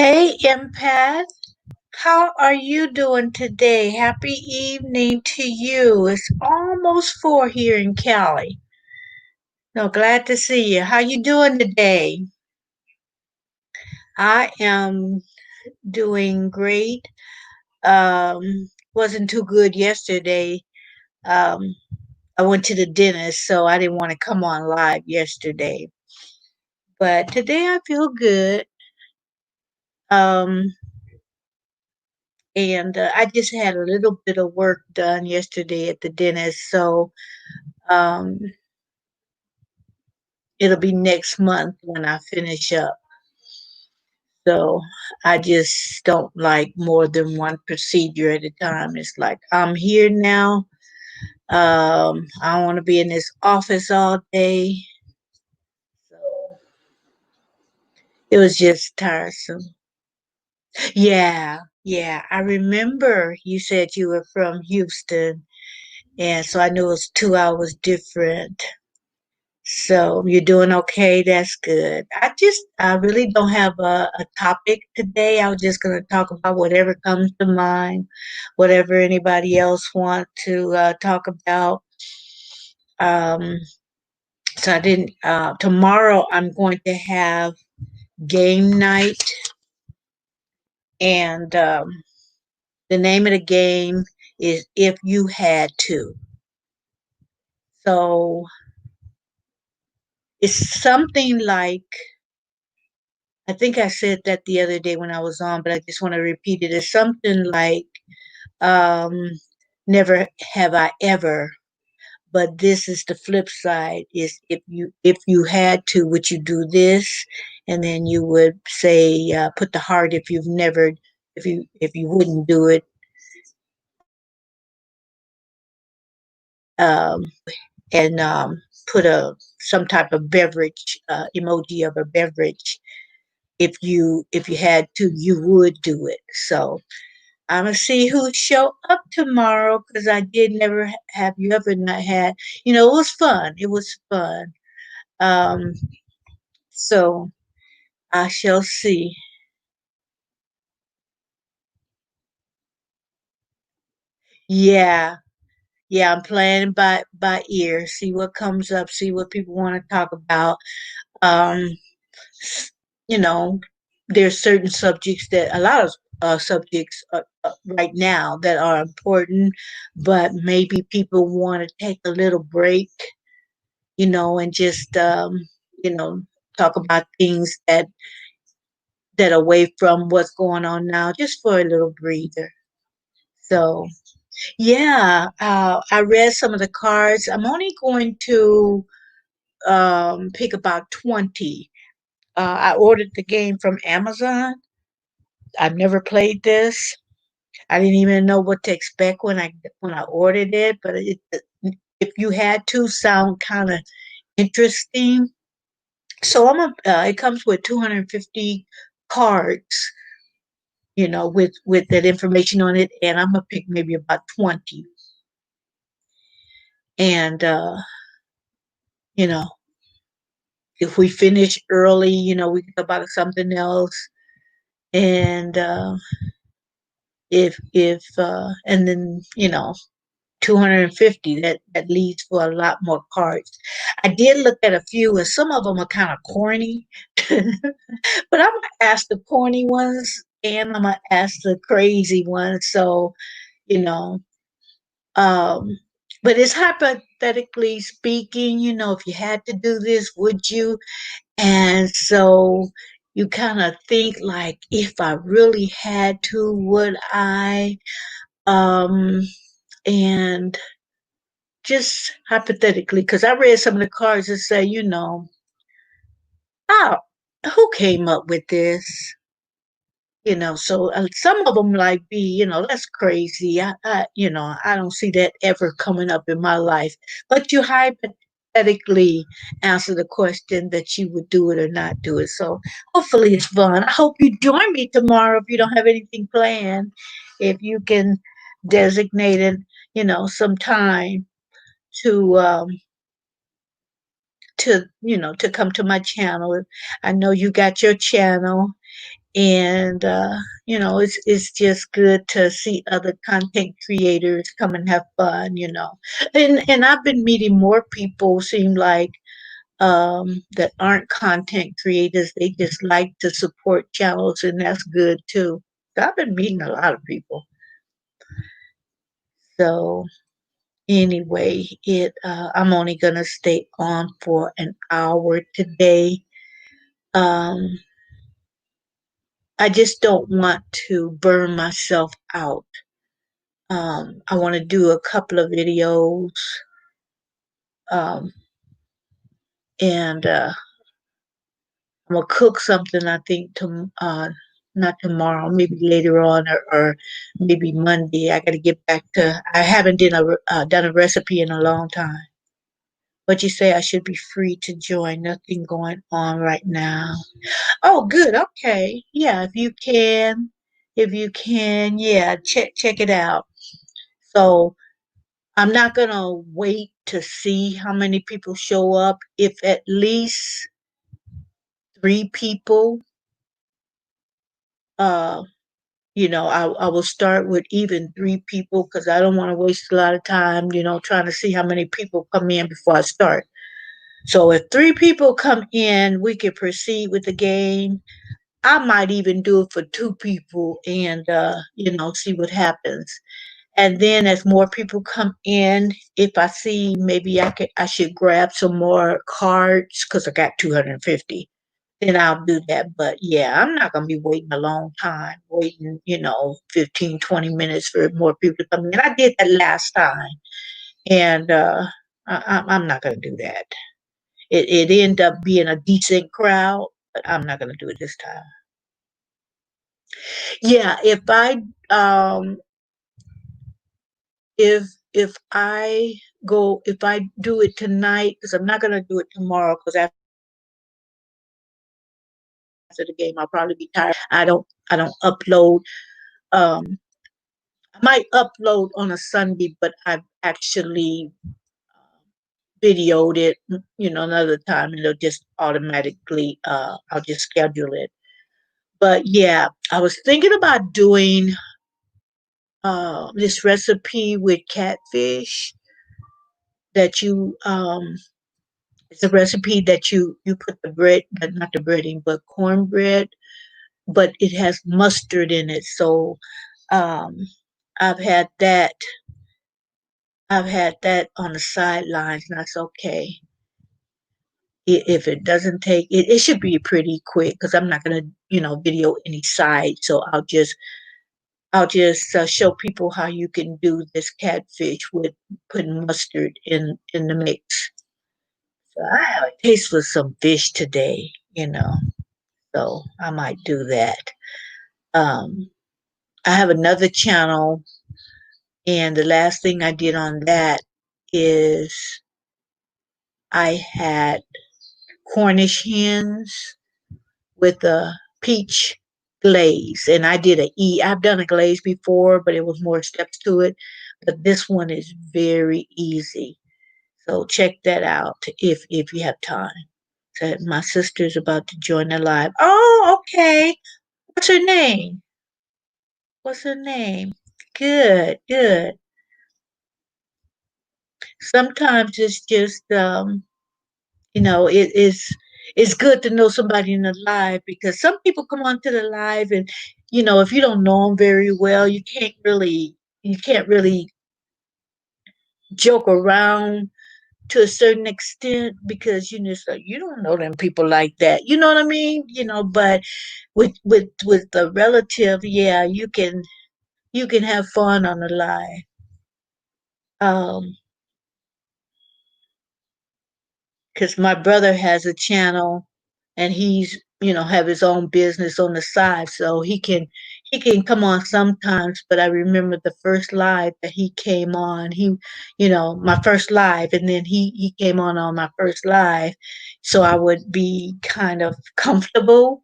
Hey, Empath. How are you doing today? Happy evening to you. It's almost 4 here in Cali. No, glad to see you. How you doing today? I am doing great. Wasn't too good yesterday. Um, I went to the dentist, so I didn't want to come on live yesterday. But today I feel good. Um, and I just had a little bit of work done yesterday at the dentist, so um, it'll be next month when I finish up. So I just don't like more than one procedure at a time. It's like I'm here now. I don't want to be in this office all day. So it was just tiresome. Yeah, yeah. I remember you said you were from Houston, and so I knew it was 2 hours different. So you're doing okay. That's good. I really don't have a topic today. I was just going to talk about whatever comes to mind, whatever anybody else want to talk about. Um, so I didn't, tomorrow I'm going to have game night, and the name of the game is If You Had To. So it's something like, I think I said that the other day when I was on, but I just want to repeat it. It's something like, um, never have I ever, but this is the flip side. Is if you had to, would you do this? And then you would say, put the heart if you've never, if you wouldn't do it. And put a some type of beverage emoji of a beverage. If you had to, you would do it. So I'm gonna see who show up tomorrow because I did never have you ever not had. It was fun. It was fun. Um, so I shall see. Yeah, yeah. I'm playing by ear. See what comes up. See what people want to talk about. Um, you know, there's certain subjects that a lot of subjects right now that are important, but maybe people want to take a little break, and just you know, talk about things that away from what's going on now, just for a little breather. So yeah, I read some of the cards. I'm only going to pick about 20. I ordered the game from Amazon. I've never played this. I didn't even know what to expect when I ordered it, but if you had to, sound kind of interesting. So it comes with 250 cards, with that information on it, and I'm gonna pick maybe about 20. And you know, if we finish early, we can talk about something else. And if and then 250, that leads for a lot more cards. I did look at a few, and some of them are kind of corny. But I'm gonna ask the corny ones and I'm gonna ask the crazy ones. So, you know, um, but it's hypothetically speaking, if you had to do this, would you? And so you kind of think like, if I really had to, would I? Um, and just hypothetically, because I read some of the cards that say, oh, who came up with this? So some of them like be, that's crazy. I don't see that ever coming up in my life. But you hypothetically answer the question that you would do it or not do it. So hopefully it's fun. I hope you join me tomorrow if you don't have anything planned. If you can designate it, some time to to come to my channel. I know you got your channel, And it's just good to see other content creators come and have fun. And I've been meeting more people, seem like, that aren't content creators. They just like to support channels, and that's good too. So I've been meeting a lot of people. So anyway, it I'm only gonna stay on for an hour today. Um, I just don't want to burn myself out. I want to do a couple of videos, um, and I'm gonna cook something. I think not tomorrow, maybe later on, or maybe Monday. I got to get back to. I haven't done a recipe in a long time. But you say I should be free to join. Nothing going on right now. Oh, good. Okay. Yeah, if you can, yeah, check it out. So I'm not gonna wait to see how many people show up. If at least 3 people, uh, I will start with even 3 people because I don't want to waste a lot of time, trying to see how many people come in before I start. So if 3 people come in, we can proceed with the game. I might even do it for 2 people and see what happens. And then as more people come in, if I see maybe I should grab some more cards because I got 250. Then I'll do that. But yeah, I'm not gonna be waiting a long time, waiting, 15, 20 minutes for more people to come in. I did that last time. And I'm not gonna do that. It ended up being a decent crowd, but I'm not gonna do it this time. Yeah, um if if I do it tonight, because I'm not gonna do it tomorrow, because after the game I'll probably be tired. I don't upload. I might upload on a Sunday, but I've actually videoed it, another time, and it'll just automatically I'll just schedule it. But yeah, I was thinking about doing this recipe with catfish that you it's a recipe that you put the bread, but not the breading, but cornbread, but it has mustard in it. So um I've had that I've had that on the sidelines, and that's okay. If it doesn't take it, it should be pretty quick because I'm not gonna, video any side. So I'll just show people how you can do this catfish with putting mustard in the mix. So I have a taste for some fish today. So I might do that. Um, I have another channel, and the last thing I did on that is I had Cornish hens with a peach glaze, and I did a e. I've done a glaze before, but it was more steps to it. But this one is very easy. So check that out if you have time. So my sister's about to join the live. Oh, okay. What's her name? What's her name? Good, good. Sometimes it's just it's good to know somebody in the live, because some people come onto the live, and if you don't know them very well, you can't really joke around to a certain extent, because it's like you don't know them people like that. You know what I mean? But with the relative, yeah, you can have fun on the live. Um, because my brother has a channel, and he's have his own business on the side, so he can come on sometimes. But I remember the first live that he came on, my first live, and then he came on my first live, so I would be kind of comfortable,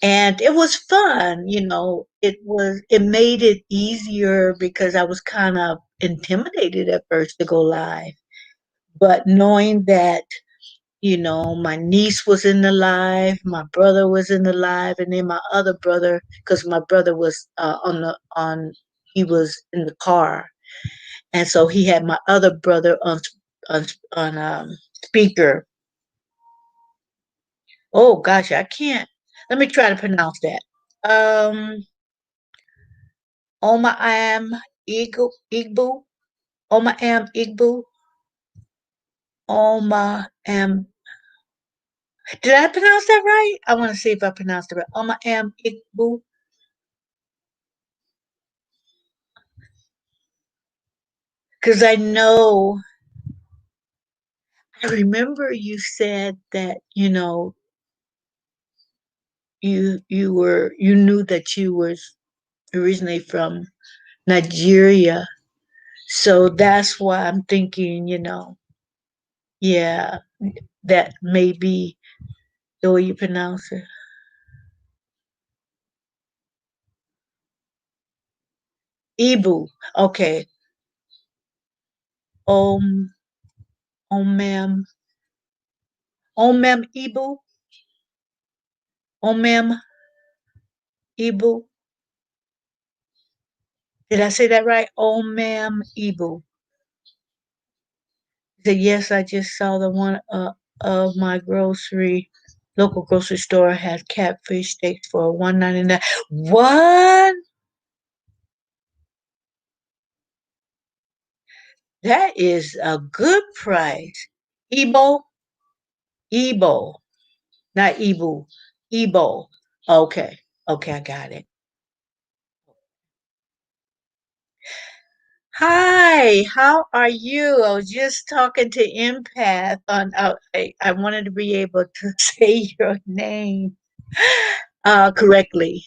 and it was fun. It made it easier because I was kind of intimidated at first to go live, but knowing that My niece was in the live, my brother was in the live, and then my other brother, because my brother was he was in the car, and so he had my other brother on speaker. Oh gosh, I can't. Let me try to pronounce that. Um, Oma am Igbo, Oma am Igbo, Oma am. Did I pronounce that right? I want to see if I pronounced it right. Oma am Igbo, because I remember you said that, you knew that you was originally from Nigeria. So that's why I'm thinking, yeah, that may be the way you pronounce it. Ibu. Okay. Om Omem Omem Ibu. Omem Ibu. Did I say that right? Omem Ibu. Said, yes, I just saw the one of my local grocery store has catfish steaks for 1.99. What? That is a good price. Ebo, Ebo, not Ebu, Ebo. Okay, okay, I got it. Hi, how are you? I was just talking to Empath on. I wanted to be able to say your name correctly.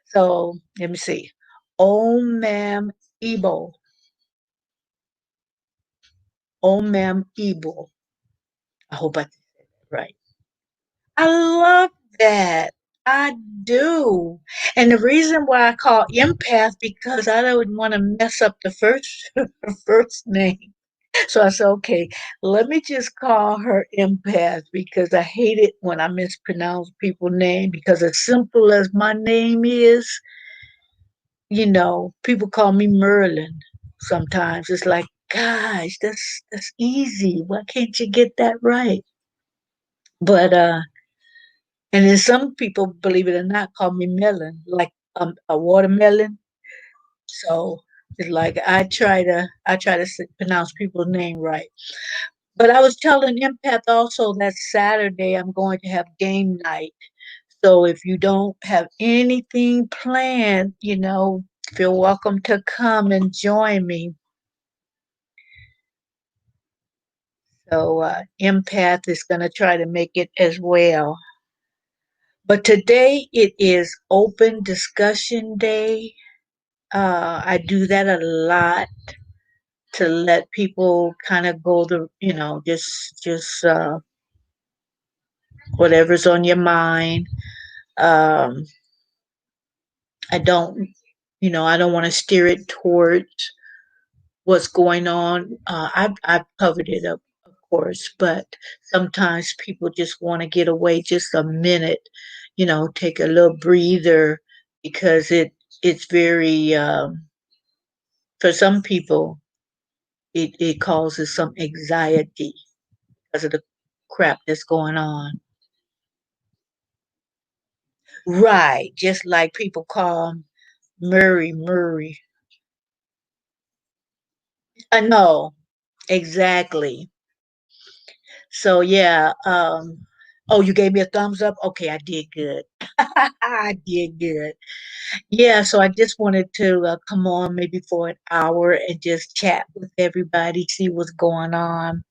So let me see. Omam Ebo. Omam Ebo. I hope I said that right. I love that. I do. And the reason why I call empath because I don't want to mess up the first first name. So I said, okay, let me just call her empath because I hate it when I mispronounce people's name because as simple as my name is, people call me Merlin sometimes. It's like, gosh, that's easy. Why can't you get that right? But and then some people, believe it or not, call me melon, like a watermelon. So it's like I try to pronounce people's name right. But I was telling Empath also that Saturday I'm going to have game night. So if you don't have anything planned, feel welcome to come and join me. So Empath is going to try to make it as well. But today it is open discussion day. I do that a lot to let people kind of go just whatever's on your mind. Um, I don't want to steer it towards what's going on. I've covered it up, of course, but sometimes people just want to get away just a minute, take a little breather because it's very for some people it causes some anxiety because of the crap that's going on. Right, just like people call Murray Murray. I know exactly. So yeah, oh, you gave me a thumbs up. Okay, I did good. I did good. Yeah, so I just wanted to come on maybe for an hour and just chat with everybody, see what's going on.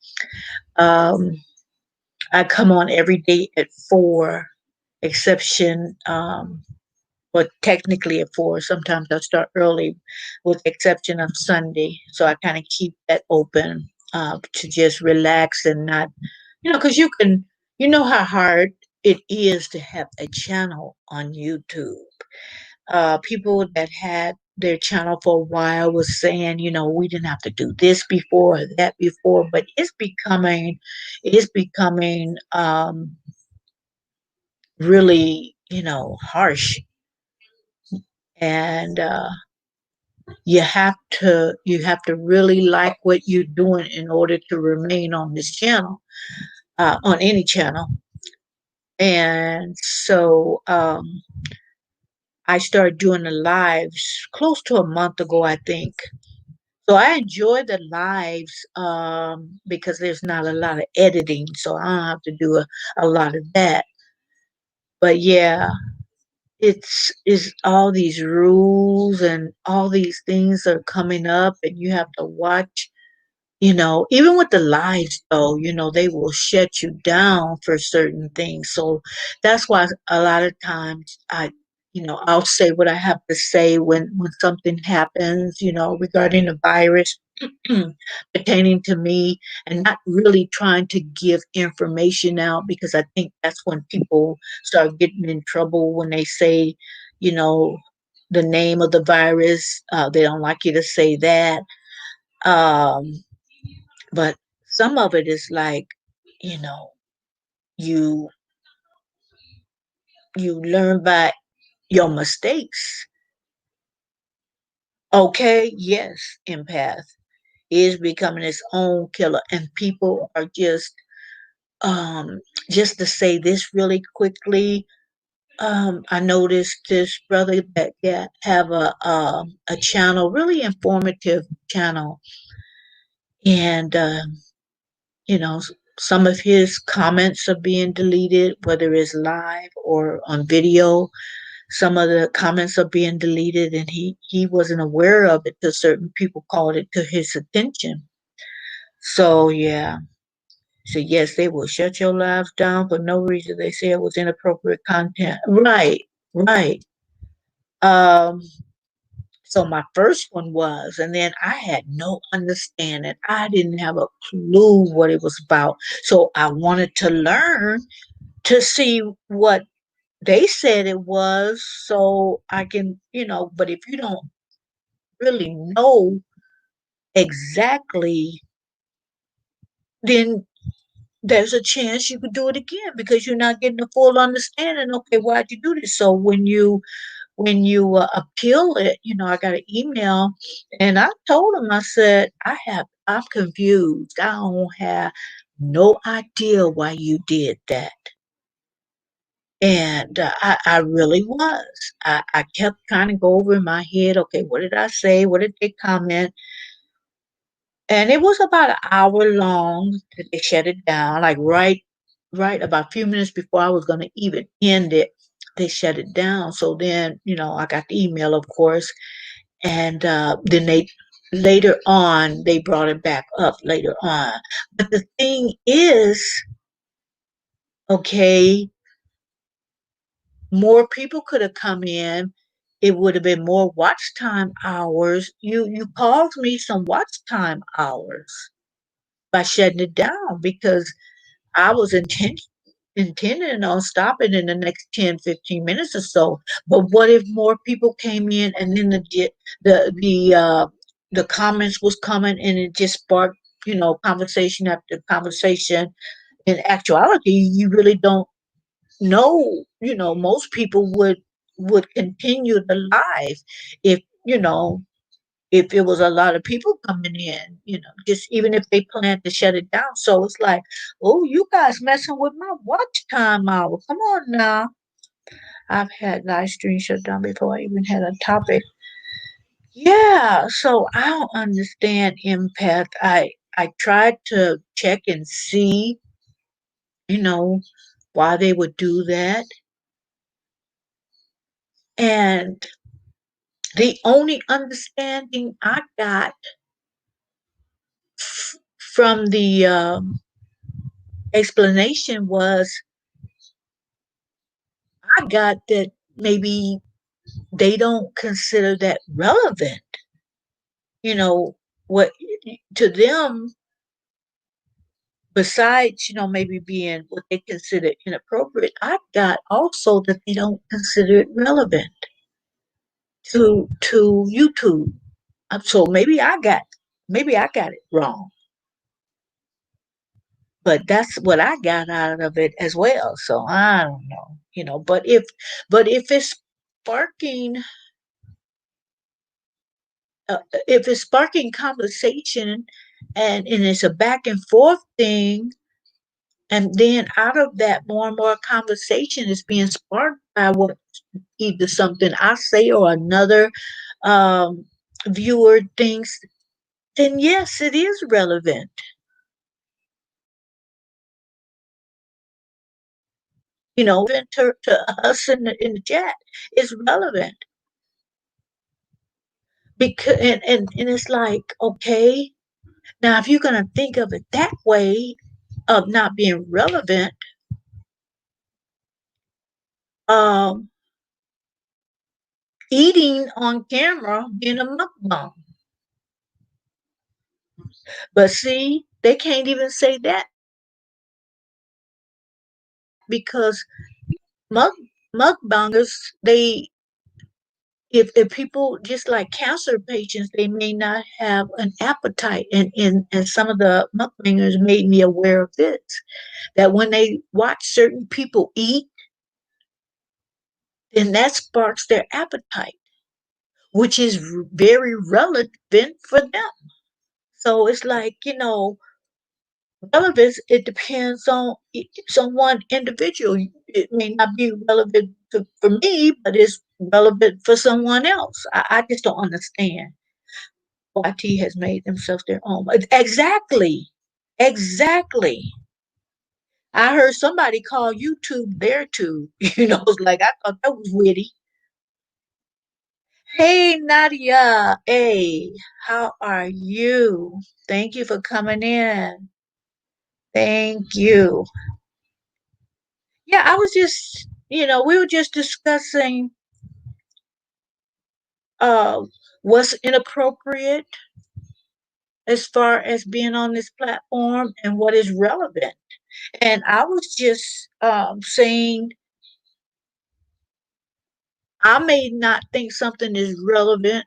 Um, I come on every day at 4, exception but technically at 4. Sometimes I'll start early, with the exception of Sunday. So I kind of keep that open to just relax and not, because you know how hard it is to have a channel on YouTube. People that had their channel for a while was saying, we didn't have to do this before or that before, but it's becoming really, harsh. And you have to really like what you're doing in order to remain on this channel, on any channel. And so I started doing the lives close to a month ago, I think. So I enjoy the lives because there's not a lot of editing, so I don't have to do a lot of that. But yeah, it's all these rules and all these things are coming up, and you have to watch. Even with the lives, though, they will shut you down for certain things. So that's why a lot of times I'll say what I have to say when something happens, regarding the virus pertaining to me, and not really trying to give information out, because I think that's when people start getting in trouble when they say, you know, the name of the virus. They don't like you to say that. Um, but some of it is like, you know, you you learn by your mistakes. Okay, yes, empath is becoming its own killer, and people are just to say this really quickly. I noticed this brother that have a channel, really informative channel, and some of his comments are being deleted, whether it's live or on video. Some of the comments are being deleted, and he wasn't aware of it till certain people called it to his attention. So yeah. So yes, they will shut your lives down for no reason. They say it was inappropriate content. Right, right. Um, so my first one was, and then I had no understanding. I didn't have a clue what it was about. So I wanted to learn to see what they said it was, so I can, but if you don't really know exactly, then there's a chance you could do it again because you're not getting the full understanding. Okay, why'd you do this? So when you appeal it, I got an email, and I told him, I said, I'm confused. I don't have no idea why you did that. And I really was. I kept trying to go over in my head, okay, what did I say? What did they comment? And it was about an hour long that they shut it down, like right about a few minutes before I was going to even end it. They shut it down. So then, I got the email, of course, and then they later on they brought it back up later on. But the thing is, okay, more people could have come in. It would have been more watch time hours. You caused me some watch time hours by shutting it down because I was intending on stopping in the next 10, 15 minutes or so. But what if more people came in, and then the comments was coming, and it just sparked, conversation after conversation. In actuality, you really don't know. Most people would continue the live if, if it was a lot of people coming in, just even if they plan to shut it down. So it's like, oh, you guys messing with my watch time hour. Come on now. I've had live stream shut down before I even had a topic. Yeah, so I don't understand impact. I tried to check and see, you know, why they would do that. And the only understanding I got from the explanation was I got that maybe they don't consider that relevant. You know, what to them, besides, maybe being what they consider inappropriate, I got also that they don't consider it relevant. to YouTube. So maybe I got it wrong, but that's what I got out of it as well. So I don't know, but it's sparking, if it's sparking conversation, and it's a back and forth thing, and then out of that, more and more conversation is being sparked by what either something I say or another um, viewer thinks, then yes, it is relevant. To us in the chat, it's relevant because, and it's like, okay, now if you're gonna think of it that way of not being relevant, um, eating on camera being a mukbang. But see, they can't even say that because mug mukbangers, they if people just like cancer patients, they may not have an appetite, and some of the mukbangers made me aware of this, that when they watch certain people eat, then that sparks their appetite, which is very relevant for them. So it's like, relevance, it depends on someone individual. It may not be relevant for me, but it's relevant for someone else. I just don't understand why T has made themselves their own. Exactly. Exactly. I heard somebody call YouTube their tube. It's like I thought that was witty. Hey Nadia. Hey, how are you? Thank you for coming in. Thank you. Yeah, I was just, we were just discussing uh what's inappropriate as far as being on this platform and what is relevant. And I was just saying I may not think something is relevant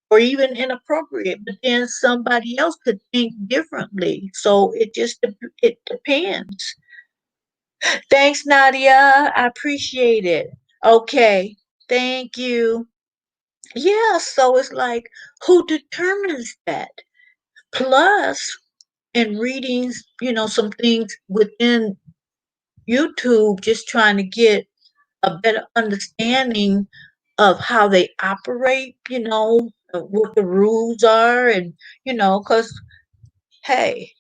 or even inappropriate, but then somebody else could think differently. So it depends. Thanks, Nadia. I appreciate it. Okay. Thank you. Yeah, so it's like, who determines that? Plus, in reading, some things within YouTube, just trying to get a better understanding of how they operate, what the rules are, and, because, hey,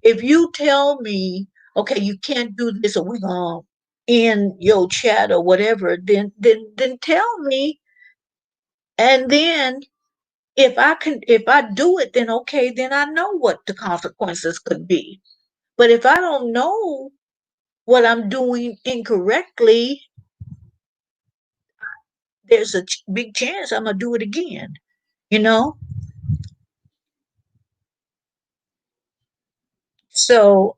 if you tell me, okay, you can't do this, or we're going to end your chat or whatever, then tell me, and then if I do it, then okay, then I know what the consequences could be. But if I don't know what I'm doing incorrectly, there's a big chance I'm gonna do it again. You know. So,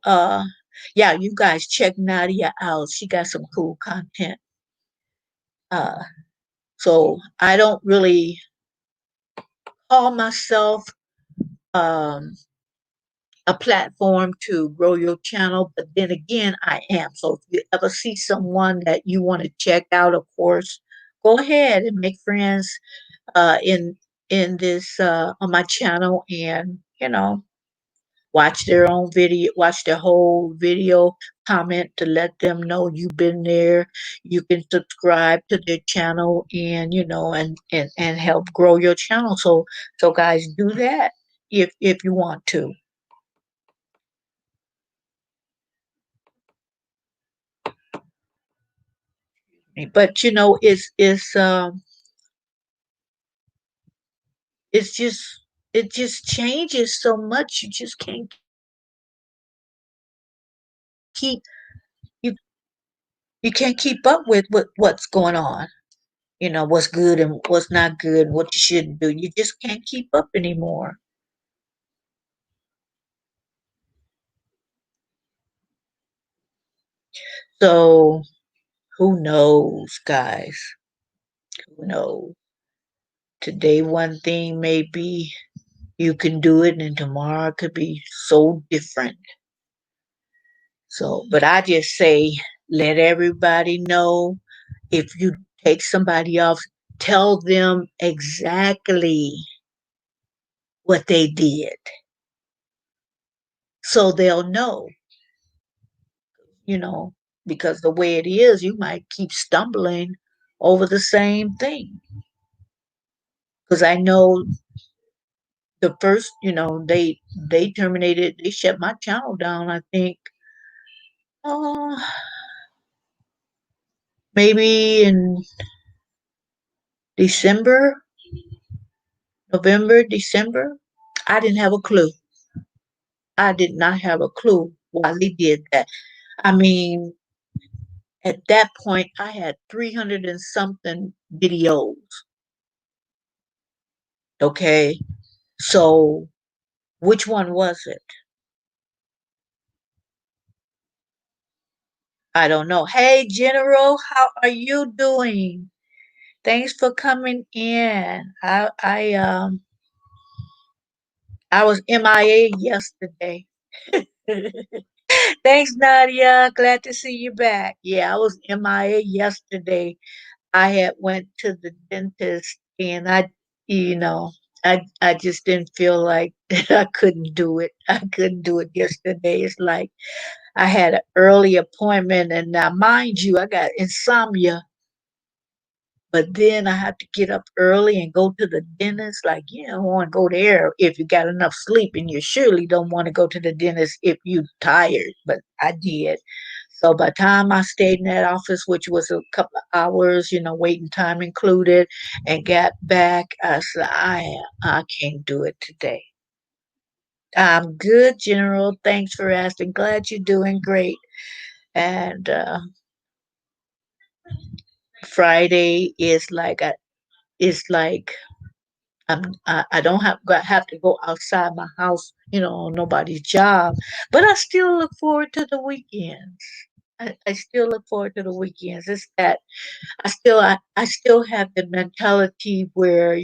yeah, you guys check Nadia out. She got some cool content. Uh, so I don't really call myself um a platform to grow your channel, but then again, I am. So if you ever see someone that you want to check out, of course, go ahead and make friends in this on my channel, and watch their whole video, comment to let them know you've been there. You can subscribe to their channel, and and help grow your channel. So guys, do that if you want to. But it's just it just changes so much. You just can't keep you you can't keep up with what's going on. What's good and what's not good, and what you shouldn't do. You just can't keep up anymore. So who knows, guys? Who knows? Today, one thing may be you can do it, and tomorrow it could be so different. So, but I just say, let everybody know if you take somebody off, tell them exactly what they did so they'll know, you know, because the way it is, you might keep stumbling over the same thing. Because I know the first, they terminated, they shut my channel down, I think, uh, maybe in December, November, December. I didn't have a clue. I did not have a clue why they did that. I mean, at that point, I had 300 and something videos. Okay. So, which one was it? I don't know. Hey, General, how are you doing? Thanks for coming in. I was MIA yesterday. Thanks, Nadia. Glad to see you back. Yeah, I was MIA yesterday. I had went to the dentist and you know, I just didn't feel like I couldn't do it. I couldn't do it yesterday. It's like I had an early appointment and now mind you, I got insomnia, but then I have to get up early and go to the dentist. Like, you don't want to go there if you got enough sleep, and you surely don't want to go to the dentist if you're tired. But I did. So by the time I stayed in that office, which was a couple of hours, waiting time included, and got back, I said, I can't do it today. I'm good, General. Thanks for asking. Glad you're doing great. And Friday is like I don't have to go outside my house, on nobody's job, but I still look forward to the weekends. I still look forward to the weekends. It's that I still have the mentality where, I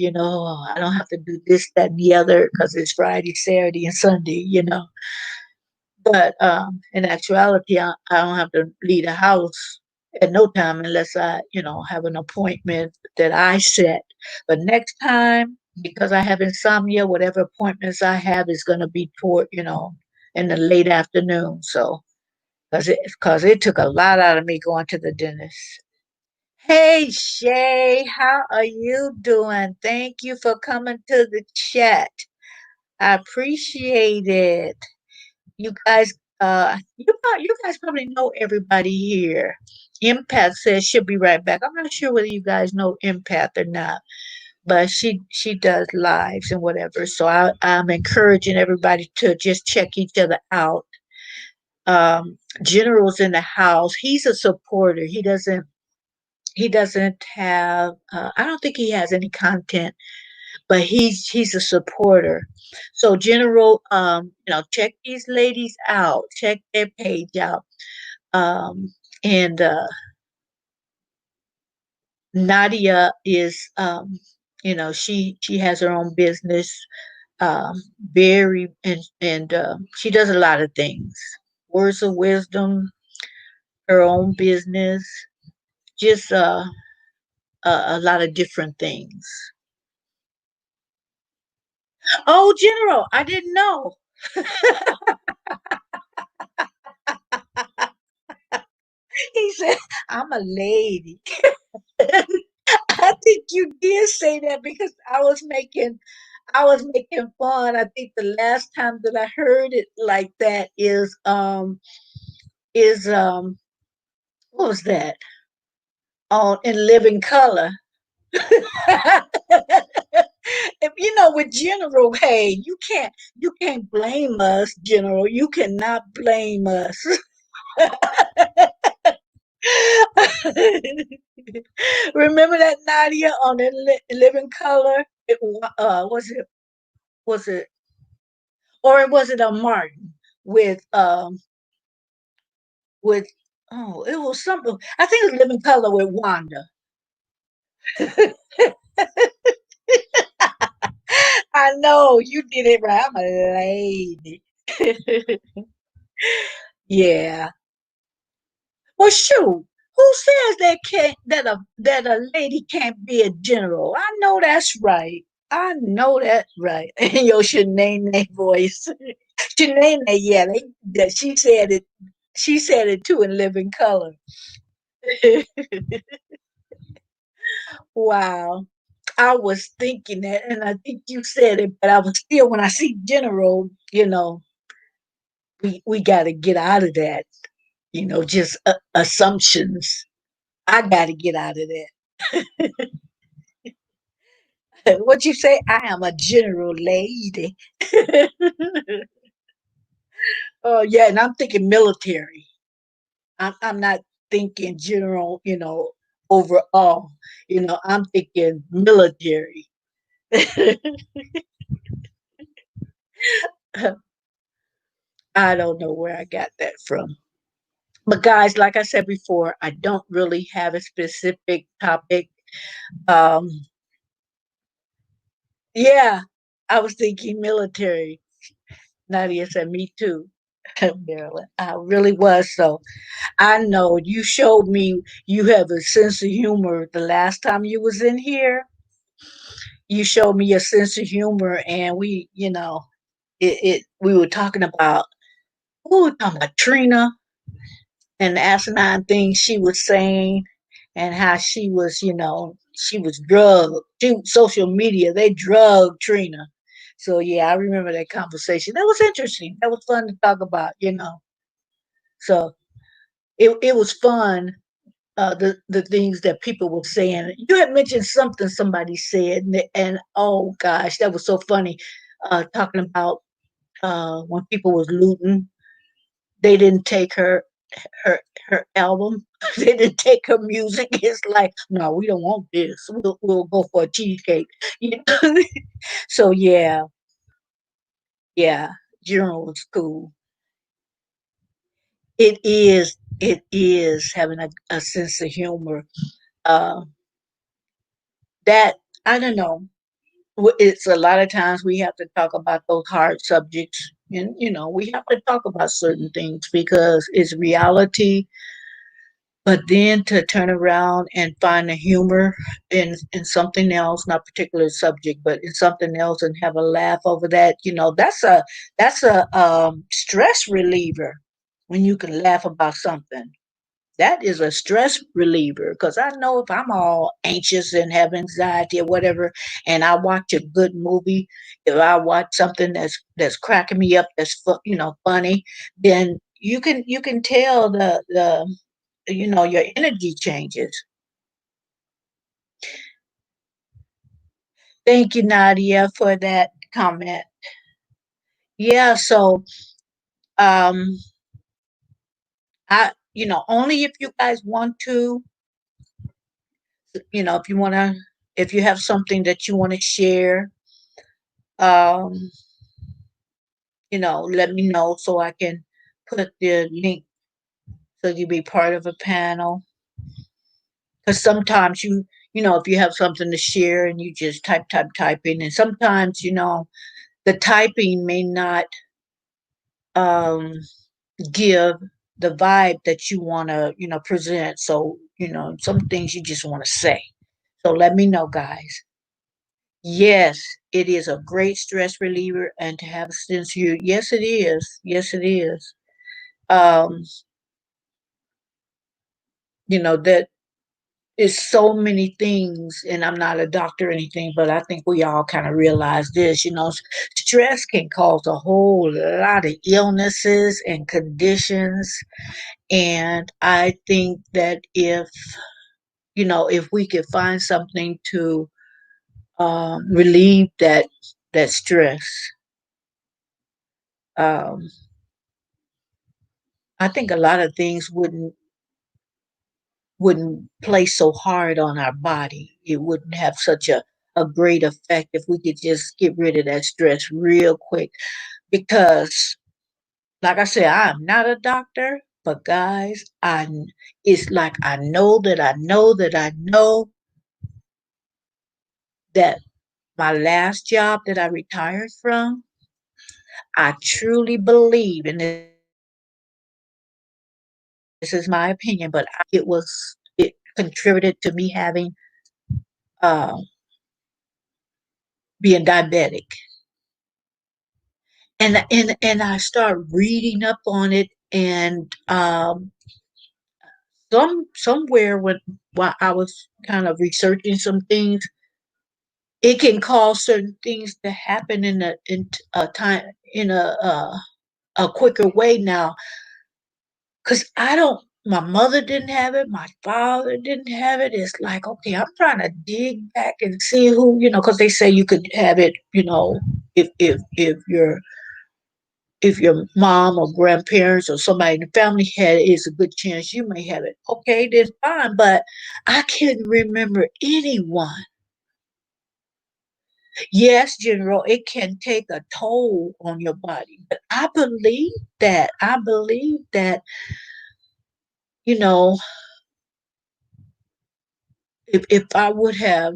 don't have to do this, that, and the other because it's Friday, Saturday, and Sunday. But in actuality, I don't have to leave the house at no time unless I, have an appointment that I set. But next time, because I have insomnia, whatever appointments I have is going to be toward, in the late afternoon. So, because it took a lot out of me going to the dentist. Hey Shay, how are you doing? Thank you for coming to the chat. I appreciate it. You guys, you guys probably know everybody here. Empath says she'll be right back. I'm not sure whether you guys know Empath or not, but she does lives and whatever. So I'm encouraging everybody to just check each other out. General's in the house. He's a supporter. He doesn't have. I don't think he has any content, but he's a supporter. So General, check these ladies out, check their page out. And Nadia is, she has her own business, very and she does a lot of things. Words of wisdom, her own business, just a lot of different things. Oh, General, I didn't know. He said, I'm a lady. I think you did say that because I was making fun. I think the last time that I heard it like that is what was that? On In Living Color. If with General, hey, you can't blame us, General. You cannot blame us. Remember that Nadia on Living Color? Was it or was it a Martin with oh, it was something. I think it was Living Color with Wanda. I know you did it right. I'm a lady. Yeah. Well, shoot. Who says that a lady can't be a general? I know that's right. I know that's right. In your Shanae voice. Shanae, yeah, she said it. She said it too in living color. Wow. I was thinking that, and I think you said it, but I was still, when I see general, we got to get out of that, just assumptions. I got to get out of that. What you say? I am a general lady. Oh yeah, and I'm thinking military. I'm not thinking general, overall. I'm thinking military. I don't know where I got that from. But guys, like I said before, I don't really have a specific topic. Um, yeah, I was thinking military. Nadia said, me too, Marilyn. I really was. So I know you showed me you have a sense of humor the last time you was in here. You showed me a sense of humor, and we were talking about, we were talking about Trina and the asinine things she was saying, and how she was drugged. Social media, they drugged Trina. So yeah, I remember that conversation. That was interesting. That was fun to talk about. So it was fun. The things that people were saying. You had mentioned something somebody said, and oh gosh, that was so funny. Talking about when people was looting, they didn't take her her album. They didn't take her music. It's like, no, we don't want this. We'll go for a cheesecake. You know? So yeah, General was cool. It is having a sense of humor. Uh, that I don't know. It's a lot of times we have to talk about those hard subjects, and we have to talk about certain things because it's reality. But then to turn around and find the humor in something else, not particular subject, but in something else, and have a laugh over that, that's a stress reliever when you can laugh about something. That is a stress reliever because I know if I'm all anxious and have anxiety or whatever, and I watch a good movie, if I watch something that's cracking me up, that's funny, then you can tell your energy changes. Thank you, Nadia, for that comment. Yeah, so um, only if you guys want to, if you want to, if you have something that you want to share, um, let me know so I can put the link so you be part of a panel. Because sometimes if you have something to share and you just typing, and sometimes, the typing may not um, give the vibe that you want to, present. So, some things you just want to say. So let me know, guys. Yes, it is a great stress reliever, and to have a sense of humor. Yes, it is. Yes, it is. Um, that is so many things, and I'm not a doctor or anything, but I think we all kind of realize this. Stress can cause a whole lot of illnesses and conditions, and I think that if we could find something to relieve that stress, um, I think a lot of things wouldn't play so hard on our body. It wouldn't have such a great effect if we could just get rid of that stress real quick. Because, like I said, I'm not a doctor, but guys, it's like I know that I know that I know that My last job that I retired from, I truly believe, and this is my opinion, but I truly believe it contributed to me having uh, being diabetic. And I started reading up on it, and somewhere when while I was kind of researching some things, it can cause certain things to happen in a time in a quicker way now. Cause I don't. My mother didn't have it. My father didn't have it. It's like, okay, I'm trying to dig back and see who, cause they say you could have it, if your mom or grandparents or somebody in the family had it, it's a good chance you may have it. Okay, then fine. But I can't remember anyone. Yes, General, it can take a toll on your body. But I believe that, you know, if I would have,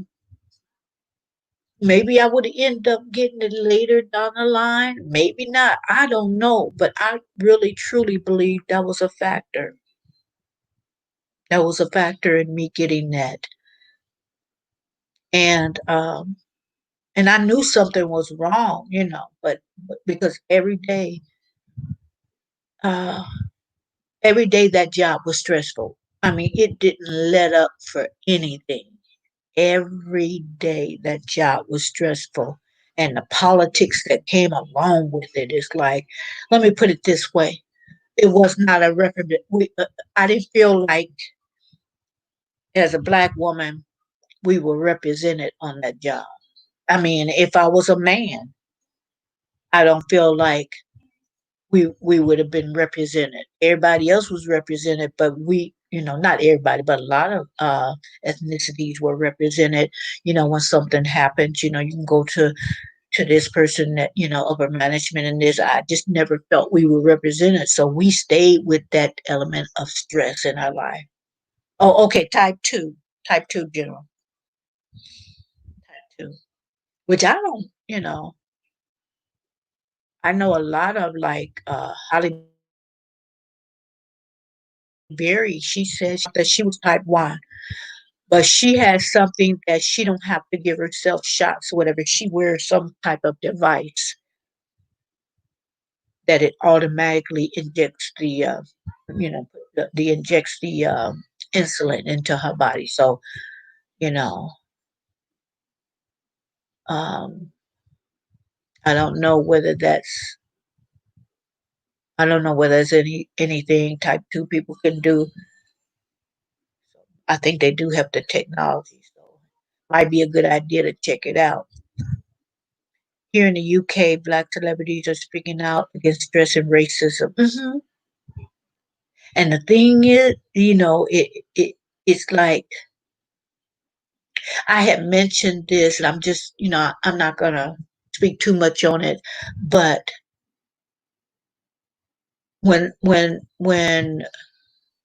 maybe I would end up getting it later down the line. Maybe not. I don't know. But I really, truly believe that was a factor. That was a factor in me getting that. And and I knew something was wrong, but because uh, every day that job was stressful. I mean, it didn't let up for anything. Every day that job was stressful. And the politics that came along with it is like, let me put it this way. It was not a record. I didn't feel like, as a black woman, we were represented on that job. I mean, if I was a man, I don't feel like we would have been represented. Everybody else was represented, but not everybody, but a lot of ethnicities were represented. When something happens, you can go to this person that upper management and this. I just never felt we were represented, so we stayed with that element of stress in our life. Oh, okay, type two, general, type two, which I don't. I know a lot of like Holly Berry. She said that she was type 1, but she has something that she don't have to give herself shots or whatever. She wears some type of device that it automatically injects the injects the insulin into her body. So you know, um, I don't know whether that's I don't know whether there's anything type 2 people can do. I think they do have the technology, so might be a good idea to check it out. Here in the UK, black celebrities are speaking out against stress and racism. And the thing is, it's like I had mentioned this, and I'm not gonna speak too much on it, but when when when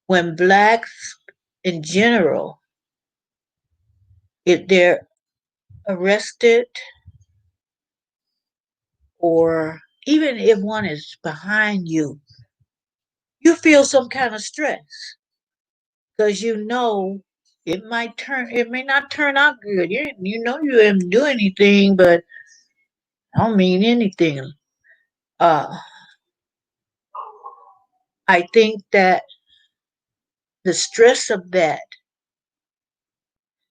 when blacks in general, if they're arrested or even if one is behind you, you feel some kind of stress because it may not turn out good. You didn't do anything, but I don't mean anything. Uh, I think that the stress of that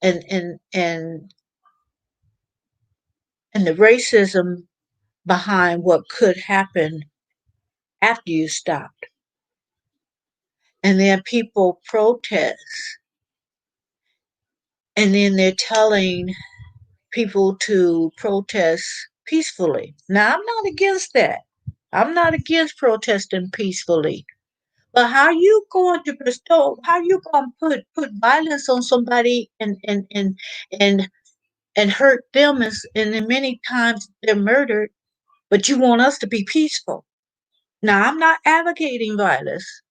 and and and and the racism behind what could happen after you stopped, and then people protest, and then they're telling people to protest peacefully. Now, I'm not against that. I'm not against protesting peacefully. But how you going to put violence on somebody and hurt them, and then many times they're murdered, but you want us to be peaceful. Now, I'm not advocating violence,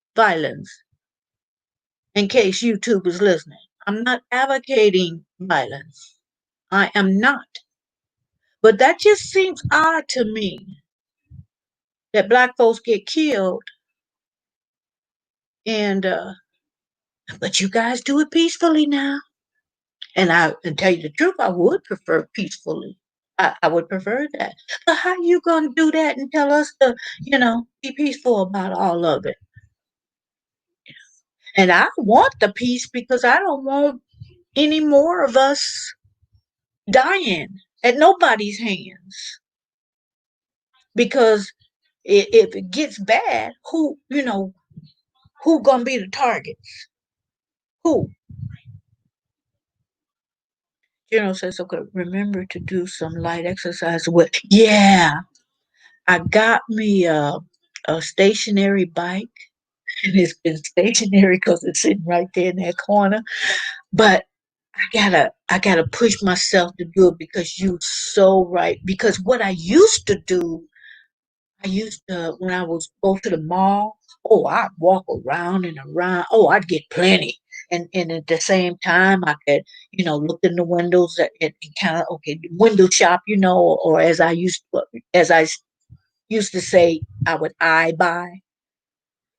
in case YouTube is listening. I'm not advocating violence. I am not. But that just seems odd to me that black folks get killed and but you guys do it peacefully now. And I and tell you the truth, I would prefer peacefully. I would prefer that. But how you gonna do that and tell us to, be peaceful about all of it? And I want the peace because I don't want any more of us dying at nobody's hands. Because if it gets bad, who gonna be the target? Who? General says, okay, remember to do some light exercise with. Yeah, I got me a stationary bike, and it's been stationary because it's sitting right there in that corner. But I gotta push myself to do it because you're so right. Because what I used to do, I used to when I was go to the mall. Oh, I'd walk around and around. Oh, I'd get plenty. And at the same time, I could, look in the windows and kind of okay, window shop, or as I used to say, I would eye buy.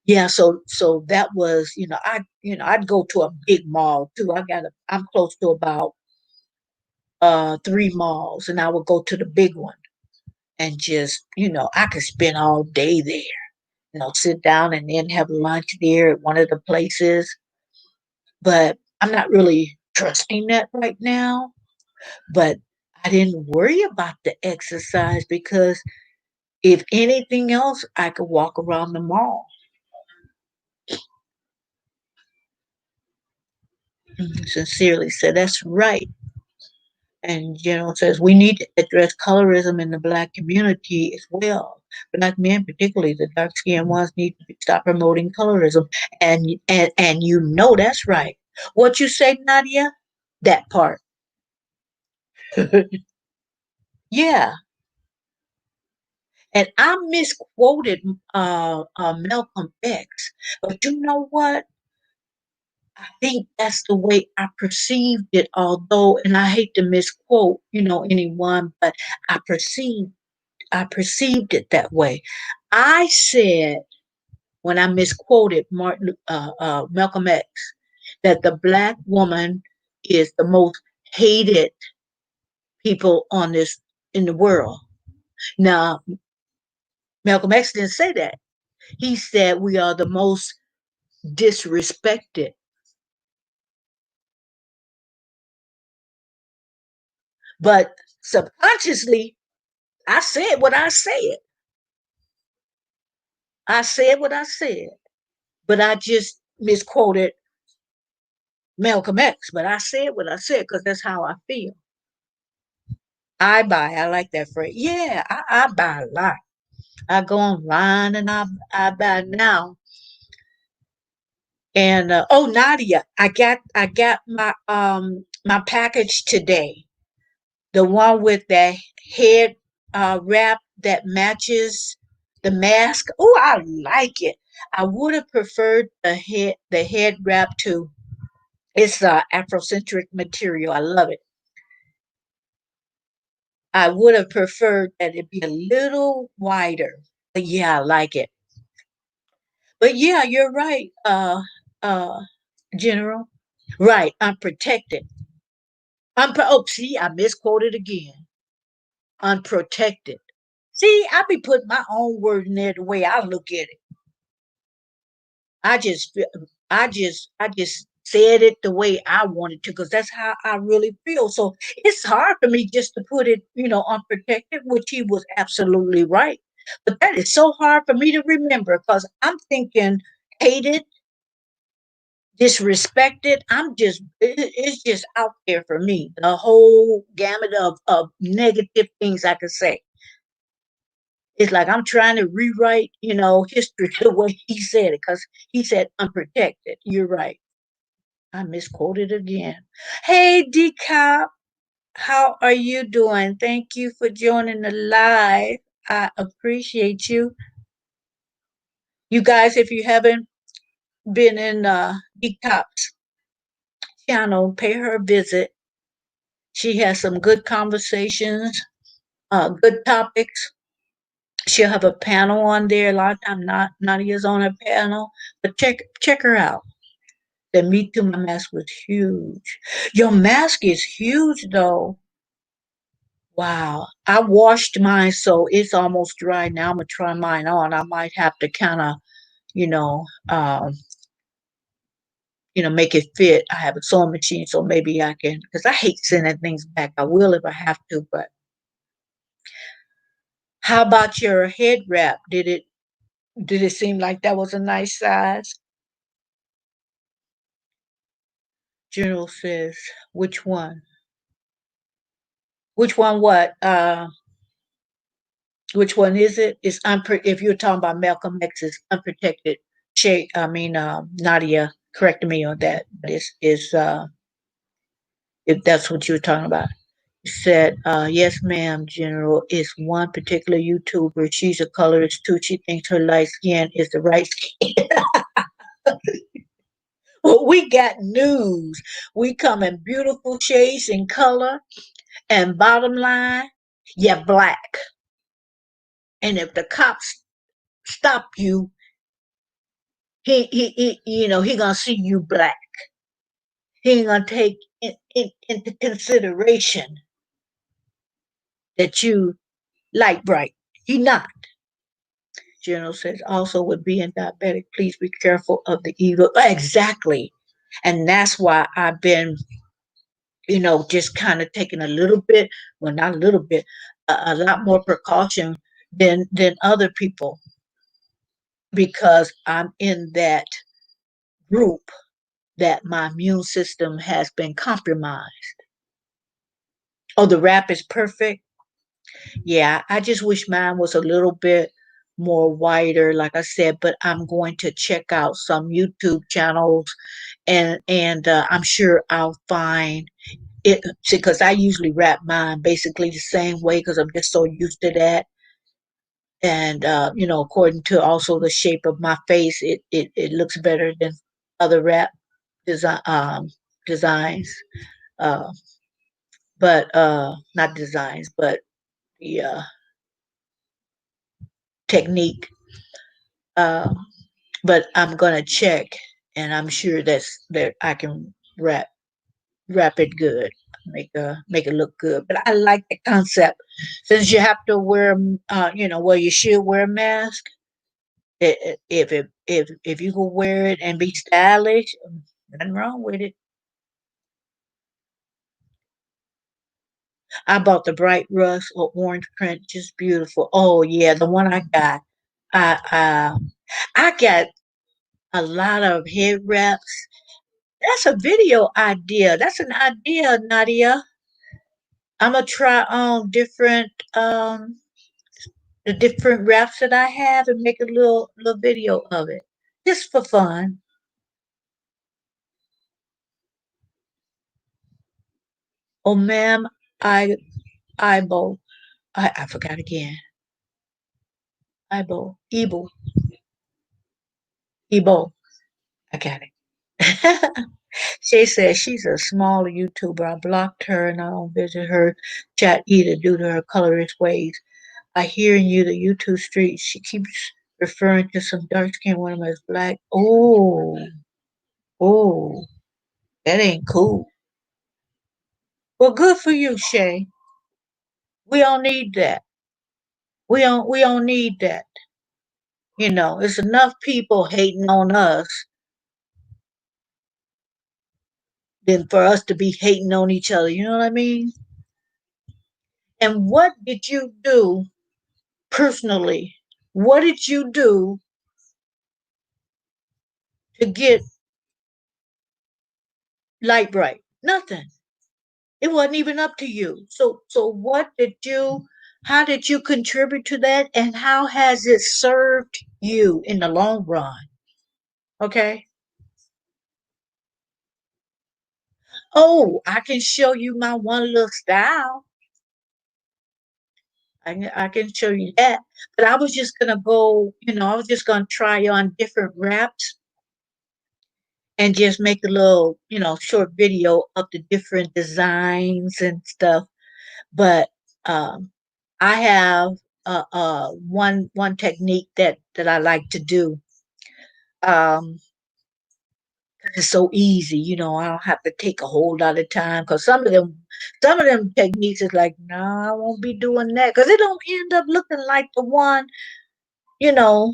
Yeah, so that was, I'd go to a big mall too. I'm close to about three malls, and I would go to the big one and just, I could spend all day there. Sit down and then have lunch there at one of the places. But I'm not really trusting that right now. But I didn't worry about the exercise because if anything else, I could walk around the mall. Sincerely said, that's right. And General says we need to address colorism in the black community as well. Black men, particularly the dark skinned ones, need to stop promoting colorism. And that's right. What you say, Nadia? That part. Yeah. And I misquoted Malcolm X, but you know what? I think that's the way I perceived it. Although, and I hate to misquote, anyone, but I perceived I perceived it that way. I said when I misquoted Malcolm X that the black woman is the most hated people on this in the world. Now, Malcolm X didn't say that. He said we are the most disrespected. But subconsciously, I said what I said. I said what I said. But I just misquoted Malcolm X. But I said what I said because that's how I feel. I buy. I like that phrase. Yeah, I buy a lot. I go online and I buy now. And oh, Nadia, I got my package today. The one with the head wrap that matches the mask. Oh, I like it. I would have preferred the head wrap too. It's Afrocentric material. I love it. I would have preferred that it be a little wider. But yeah, I like it. But yeah, you're right, uh, General. Right, I'm protected. Oh, see, I misquoted again. Unprotected. See, I be putting my own word in there the way I look at it. I just, I just said it the way I wanted to because that's how I really feel. So it's hard for me just to put it, unprotected, which he was absolutely right. But that is so hard for me to remember because I'm thinking hated, disrespected. It's just out there for me. The whole gamut of negative things I could say. It's like I'm trying to rewrite, history the way he said it because he said unprotected. You're right. I misquoted again. Hey, Decop, how are you doing? Thank you for joining the live. I appreciate you. You guys, if you haven't been in Decop's channel, pay her a visit. She has some good conversations good topics. She'll have a panel on there. A lot of times, not Nadia's on a panel, but check her out. The meat to my mask was huge. Your mask is huge, though. Wow. I washed mine, so it's almost dry now. I'm gonna try mine on. I might have to kind of, you know, make it fit. I have a sewing machine, so maybe I can, because I hate sending things back. I will if I have to, but how about your head wrap? Did it seem like that was a nice size? General says, which one? Which one what? Which one is it? It's if you're talking about Malcolm X's unprotected shape, I mean Nadia corrected me on that. But it's if that's what you were talking about. Said, yes, ma'am, General, is one particular YouTuber. She's a colorist too. She thinks her light skin is the right skin. Well, we got news. We come in beautiful shades and color. And bottom line, you're black. And if the cops stop you, he gonna see you black. He ain't gonna take into consideration that you light bright. He not. General says, also with being diabetic, please be careful of the evil. Exactly. And that's why I've been, just kind of taking a little bit, well, not a little bit, a lot more precaution than other people because I'm in that group that my immune system has been compromised. Oh, the wrap is perfect. Yeah, I just wish mine was a little bit more wider, like I said, but I'm going to check out some YouTube channels and I'm sure I'll find it because I usually wrap mine basically the same way because I'm just so used to that. And according to also the shape of my face, it looks better than other wrap designs. Uh, but not designs, but the technique. Uh, but I'm gonna check, and I'm sure that I can wrap it good, make it look good. But I like the concept. Since you have to wear, well, you should wear a mask. If you can wear it and be stylish, nothing wrong with it. I bought the bright rust or orange print, just beautiful. Oh yeah, the one I got. I I got a lot of head wraps. That's a video idea. That's an idea, Nadia. I'm gonna try on the different wraps that I have and make a little video of it. Just for fun. Oh ma'am, I eyeball. I forgot again. Eyeball. Ebo. Ebo. I got it. She says she's a small YouTuber. I blocked her and I don't visit her chat either due to her colorist ways. I hear in you the YouTube street. She keeps referring to some dark skinned woman as black. Oh, that ain't cool. Well, good for you, Shay. We don't need that. We don't need that. It's enough people hating on us than for us to be hating on each other. You know what I mean? And what did you do personally? What did you do to get light bright? Nothing. It wasn't even up to you. So how did you contribute to that and how has it served you in the long run? Okay. Oh, I can show you my one little style. I can show you that. But I was just gonna go, I was just gonna try on different wraps and just make a little, short video of the different designs and stuff. But um I have one technique that I like to do. Um, it's so easy, I don't have to take a whole lot of time because some of them techniques is like, no, I won't be doing that because it don't end up looking like the one, you know,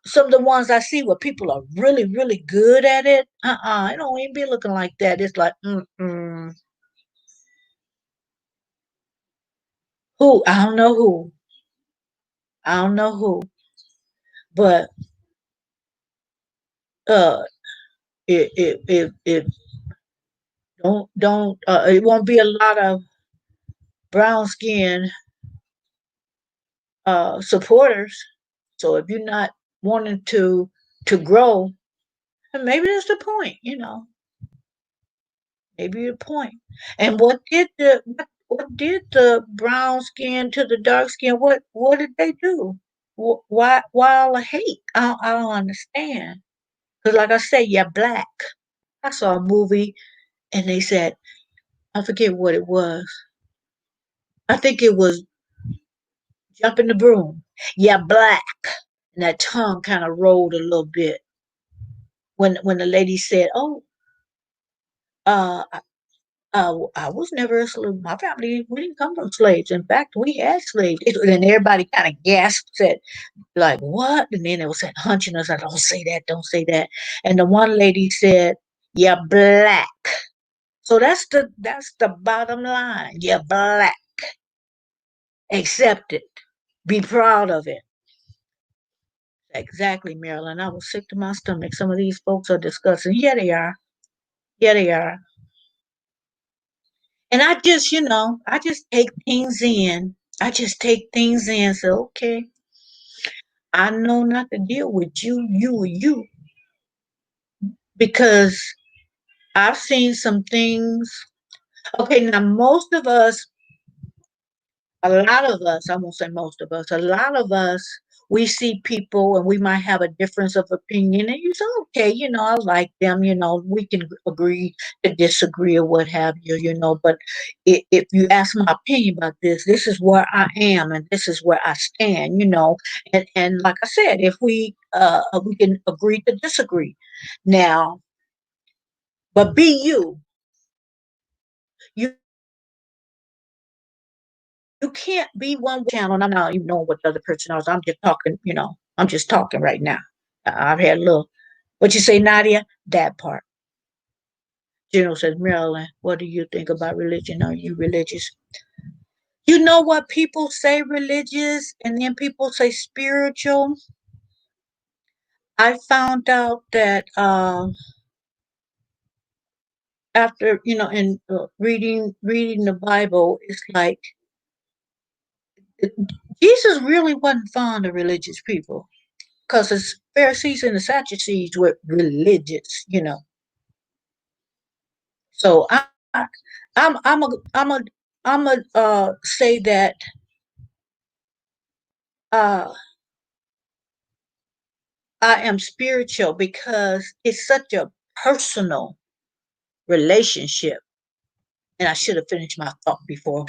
some of the ones I see where people are really, really good at it. It don't even be looking like that. It's like, who? I don't know who. I don't know who, but uh, it don't it won't be a lot of brown skin supporters. So if you're not wanting to grow, then maybe that's the point. Maybe the point. And what did the brown skin to the dark skin? What did they do? Why all the hate? I don't understand. Because like I said, you're black. I saw a movie and they said, I forget what it was. I think it was jumping the broom. Yeah, black. And that tongue kind of rolled a little bit when the lady said, "Oh, uh, I was never a slave. My family, we didn't come from slaves. In fact, we had slaves." And everybody kind of gasped, said, like, "What?" And then it was hunching us, like, "Don't say that, don't say that." And the one lady said, "You're black." So that's the bottom line. You're black. Accept it. Be proud of it. Exactly, Marilyn. I was sick to my stomach. Some of these folks are disgusting. Yeah, they are. Yeah, they are. And I just take things in. I just take things in. So, okay, I know not to deal with you, because I've seen some things. Okay, now most of us, a lot of us, I won't say most of us, a lot of us, we see people and we might have a difference of opinion, and you say, okay, I like them, we can agree to disagree or what have you, but if you ask my opinion about this is where I am and this is where I stand. And like I said, if we can agree to disagree. Now, but be you. You can't be one channel, and I'm not even knowing what the other person is. I'm just talking, I'm just talking right now. I've had a little, what you say, Nadia? That part. General says, Marilyn, what do you think about religion? Are you religious? You know what people say religious, and then people say spiritual? I found out that after, in reading the Bible, it's like Jesus really wasn't fond of religious people. Because the Pharisees and the Sadducees were religious. So I'm a I'm a I'm a say that uh I am spiritual because it's such a personal relationship. And I should have finished my thought before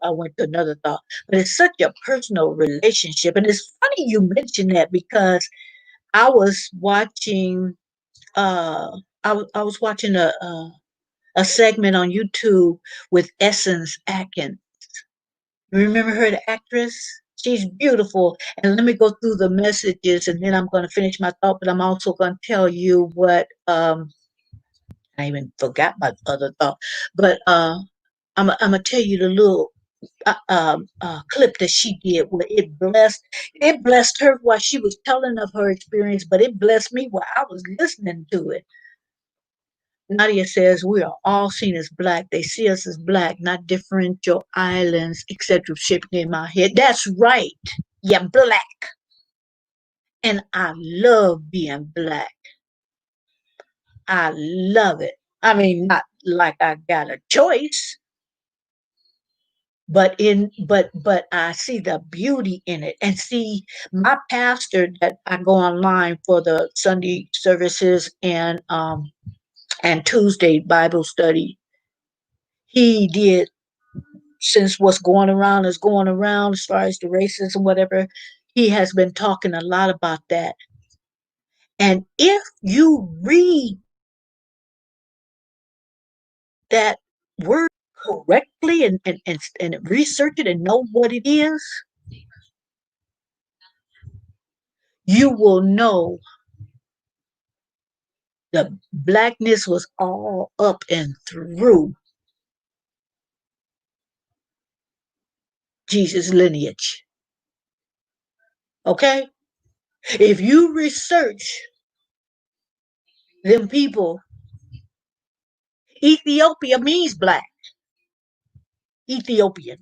I went to another thought. But it's such a personal relationship, and it's funny you mentioned that because I was watching uh I was watching a segment on YouTube with Essence Atkins. You remember her, the actress? She's beautiful. And let me go through the messages and then I'm going to finish my thought, but I'm also going to tell you what, I even forgot my other thought, but I'm going to tell you the little clip that she did where it blessed her while she was telling of her experience, but it blessed me while I was listening to it. Nadia says we are all seen as black. They see us as black, not differential islands, etc. Shaping in my head. That's right. Yeah, black. And I love being black. I love it. I mean, not like I got a choice, but I see the beauty in it. And see, my pastor that I go online for the Sunday services and Tuesday Bible study, he did since what's going around is going around as far as the racism, whatever, he has been talking a lot about that. And if you read that word correctly and research it and know what it is, you will know the blackness was all up and through Jesus' lineage. Okay? If you research them people, Ethiopia means black, Ethiopian.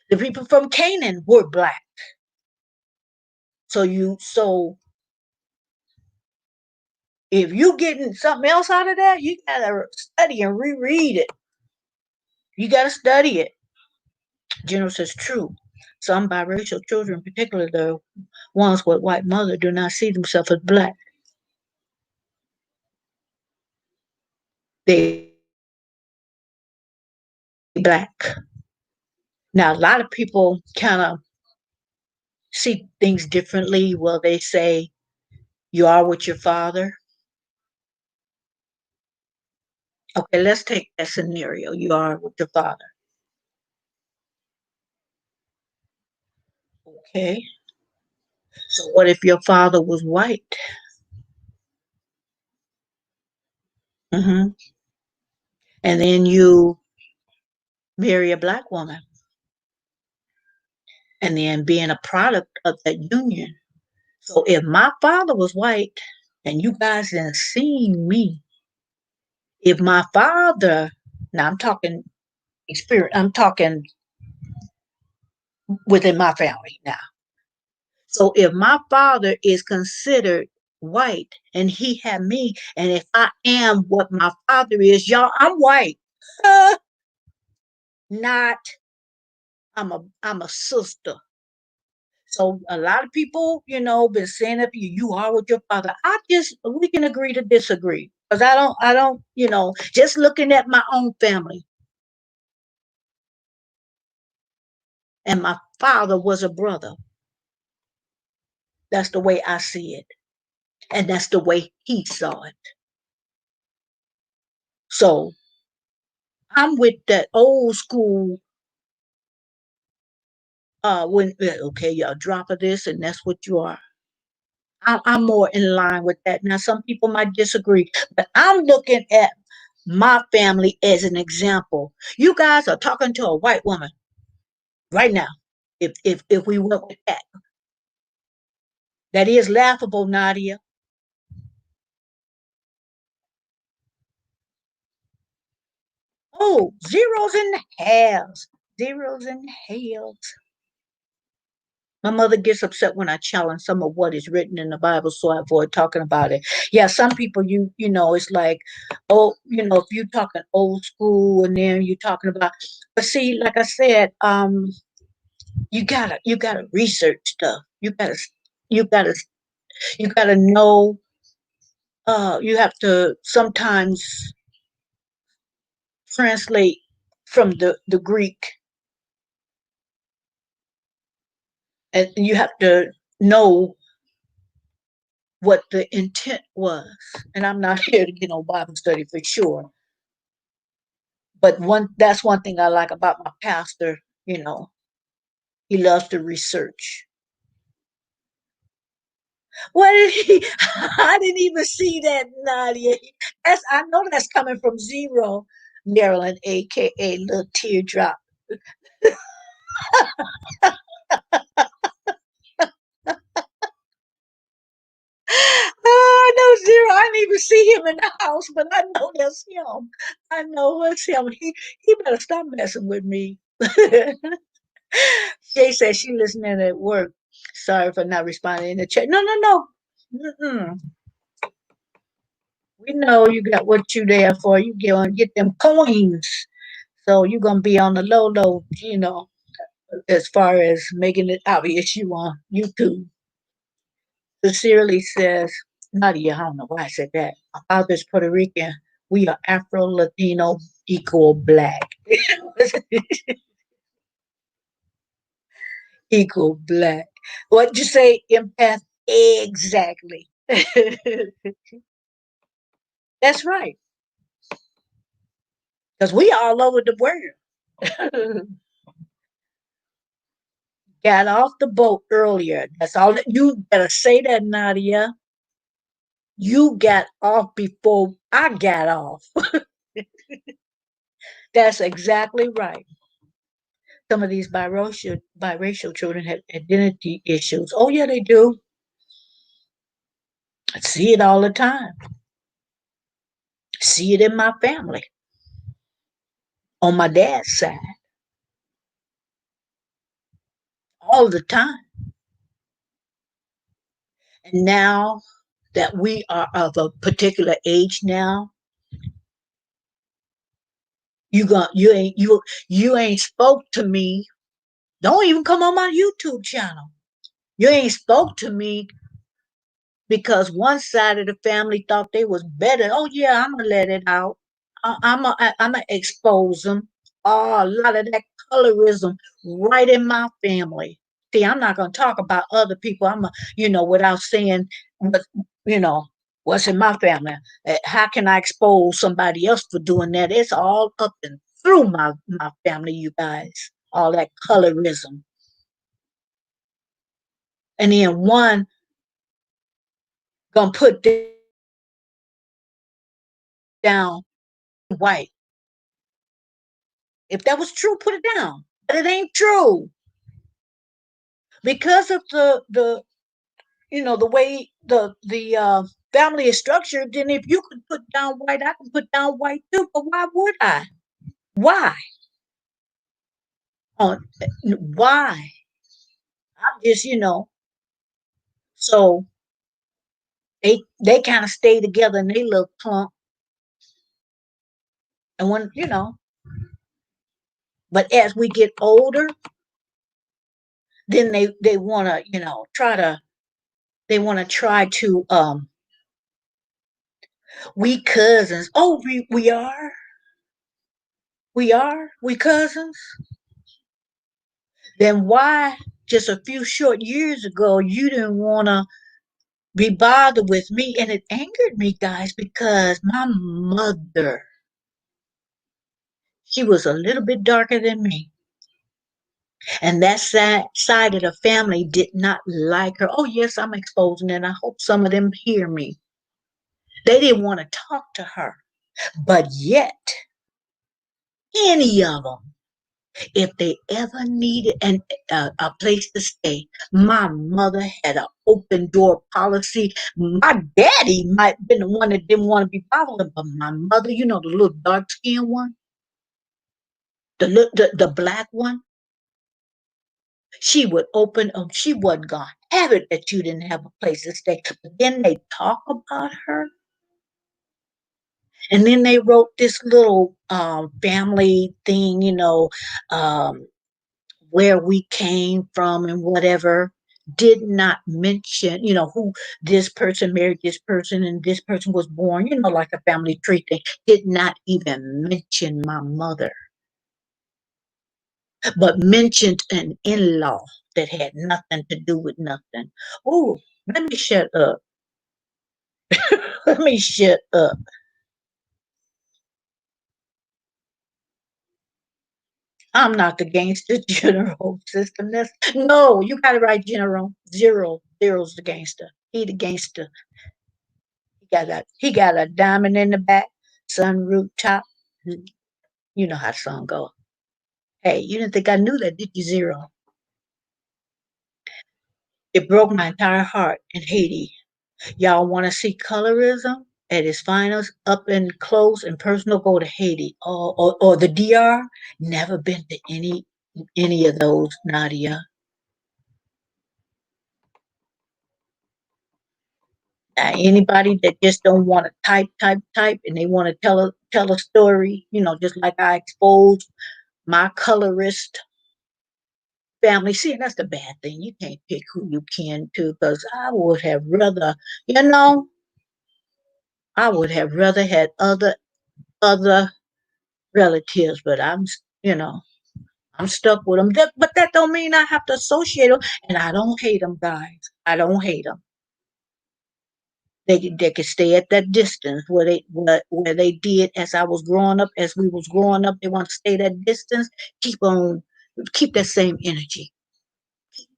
The people from Canaan were black. So if you getting something else out of that, you gotta study and reread it. You gotta study it. General says true. Some biracial children, particularly the ones with white mother, do not see themselves as black. They black. Now a lot of people kind of see things differently. Well, they say you are with your father. Okay, let's take that scenario. You are with your father. Okay. So what if your father was white? Mm-hmm. And then you marry a black woman, and then being a product of that union. So if my father was white, and you guys didn't see me, if my father, now I'm talking experience, I'm talking within my family now. So if my father is considered white and he had me, and if I am what my father is, y'all, I'm white. Not I'm a sister. So a lot of people, been saying that you are with your father. We can agree to disagree. Because I don't, just looking at my own family. And my father was a brother. That's the way I see it. And that's the way he saw it. So I'm with that old school, okay, you're a drop of this and that's what you are. I'm more in line with that. Now, some people might disagree, but I'm looking at my family as an example. You guys are talking to a white woman right now. If we went with that, that is laughable, Nadia. Oh, zeros and halves, zeros and halves. My mother gets upset when I challenge some of what is written in the Bible, so I avoid talking about it. Yeah, some people, it's like, oh, if you're talking old school, and then you're talking about, but see, like I said, you gotta research stuff. You gotta, you gotta know. You have to sometimes translate from the Greek, and you have to know what the intent was. And I'm not here to get on Bible study for sure. But that's one thing I like about my pastor, he loves to research. What did he I didn't even see that, Nadia. I know that's coming from Zero, Maryland, aka Little Teardrop. Oh, I know Zero. I didn't even see him in the house, but I know that's him. I know it's him. He better stop messing with me. Jay says she listening at work. Sorry for not responding in the chat. No, no, no. Mm-mm. We know you got what you there for. You get them coins. So you're gonna be on the low low, as far as making it obvious you on YouTube. Sincerely says, Nadia, I don't know why I said that. My father's Puerto Rican. We are Afro Latino equal black. Equal black. What'd you say, empath? Exactly. That's right. Because we all over the world. Got off the boat earlier. That's all that you better say that, Nadia. You got off before I got off. That's exactly right. Some of these biracial children have identity issues. Oh yeah, they do. I see it all the time. See it in my family on my dad's side all the time. And now that we are of a particular age now, you ain't spoke to me. Don't even come on my YouTube channel. You ain't spoke to me because one side of the family thought they was better. Oh yeah, I'm gonna let it out. I'm gonna expose them. Oh, a lot of that colorism right in my family. See, I'm not gonna talk about other people. Without saying, what, you know, what's in my family. How can I expose somebody else for doing that? It's all up and through my family, you guys. All that colorism, and then one gonna put down white. If that was true, put it down. But it ain't true because of the way the family is structured. Then if you could put down white, I can put down white too. But why would I? Why? Oh, why? I'm just So they kind of stay together and they look plump. And but as we get older, then they want to try to we cousins. Oh, we cousins. Then why just a few short years ago you didn't want to be bothered with me? And it angered me, guys, because my mother, she was a little bit darker than me. And that side of the family did not like her. Oh, yes, I'm exposing it. I hope some of them hear me. They didn't want to talk to her. But yet, any of them, if they ever needed a place to stay, my mother had an open door policy. My daddy might have been the one that didn't want to be bothered, but my mother, the little dark skinned one, the black one, she would open. She wasn't gonna have it that you didn't have a place to stay. But then they talk about her, and then they wrote this little family thing, um, where we came from and whatever, did not mention, who this person married this person and this person was born, like a family tree thing, did not even mention my mother, but mentioned an in-law that had nothing to do with nothing. Oh, let me shut up. Let me shut up. I'm not the gangster general system. No, you got it right, general. Zero's the gangster. He the gangster. He got a diamond in the back, sunroof top. You know how the song go. Hey, you didn't think I knew that, did you, Zero? It broke my entire heart in Haiti. Y'all want to see colorism at its finest, up and close and personal? Go to Haiti or the DR. Never been to any of those, Nadia. Anybody that just don't want to type, and they want to tell a story, just like I exposed my colorist family. See, that's the bad thing. You can't pick who you can to, because you know, I would have rather had other relatives, but you know, I'm stuck with them. But that don't mean I have to associate them. And I don't hate them, guys. I don't hate them. They could stay at that distance where they did as I was growing up, as we was growing up. They want to stay that distance. Keep on, keep that same energy.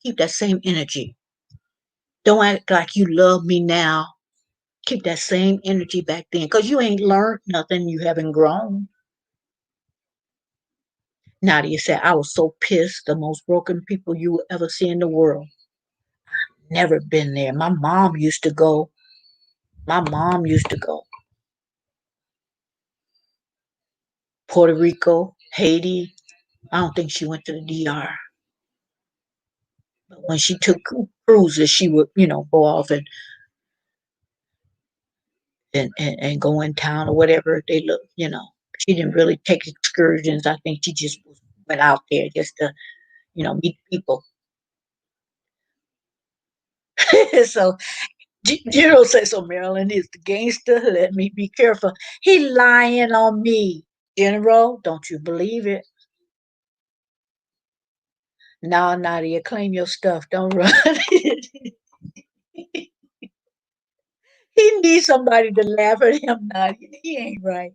Keep that same energy. Don't act like you love me now. Keep that same energy back then, because you ain't learned nothing. You haven't grown. Nadia said, I was so pissed. The most broken people you will ever see in the world. Never been there. My mom used to go. My mom used to go. Puerto Rico, Haiti. I don't think she went to the DR. But when she took cruises, she would, go off and go in town or whatever they look. She didn't really take excursions. I think she just went out there just to, meet people. So General say so. Maryland is the gangster. Let me be careful. He lying on me. General, don't you believe it? Nah, Nadia, claim your stuff. Don't run. He needs somebody to laugh at him, Nadia. He ain't right.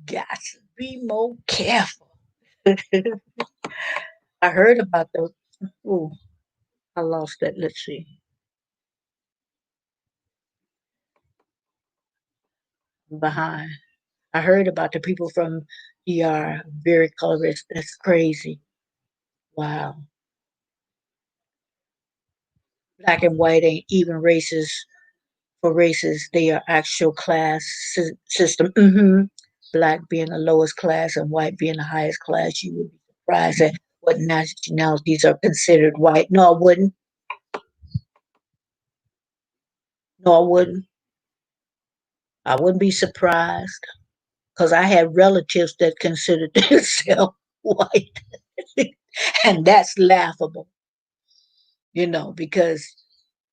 Got to be more careful. I heard about the. Oh, I lost that. Let's see. I'm behind. I heard about the people from DR. Very colorist. That's crazy. Wow. Black and white ain't even races for races. They are actual class system. Black being the lowest class and white being the highest class. You would be surprised at what nationalities are considered white. No, I wouldn't. No, I wouldn't. I wouldn't be surprised because I had relatives that considered themselves white, and that's laughable. Because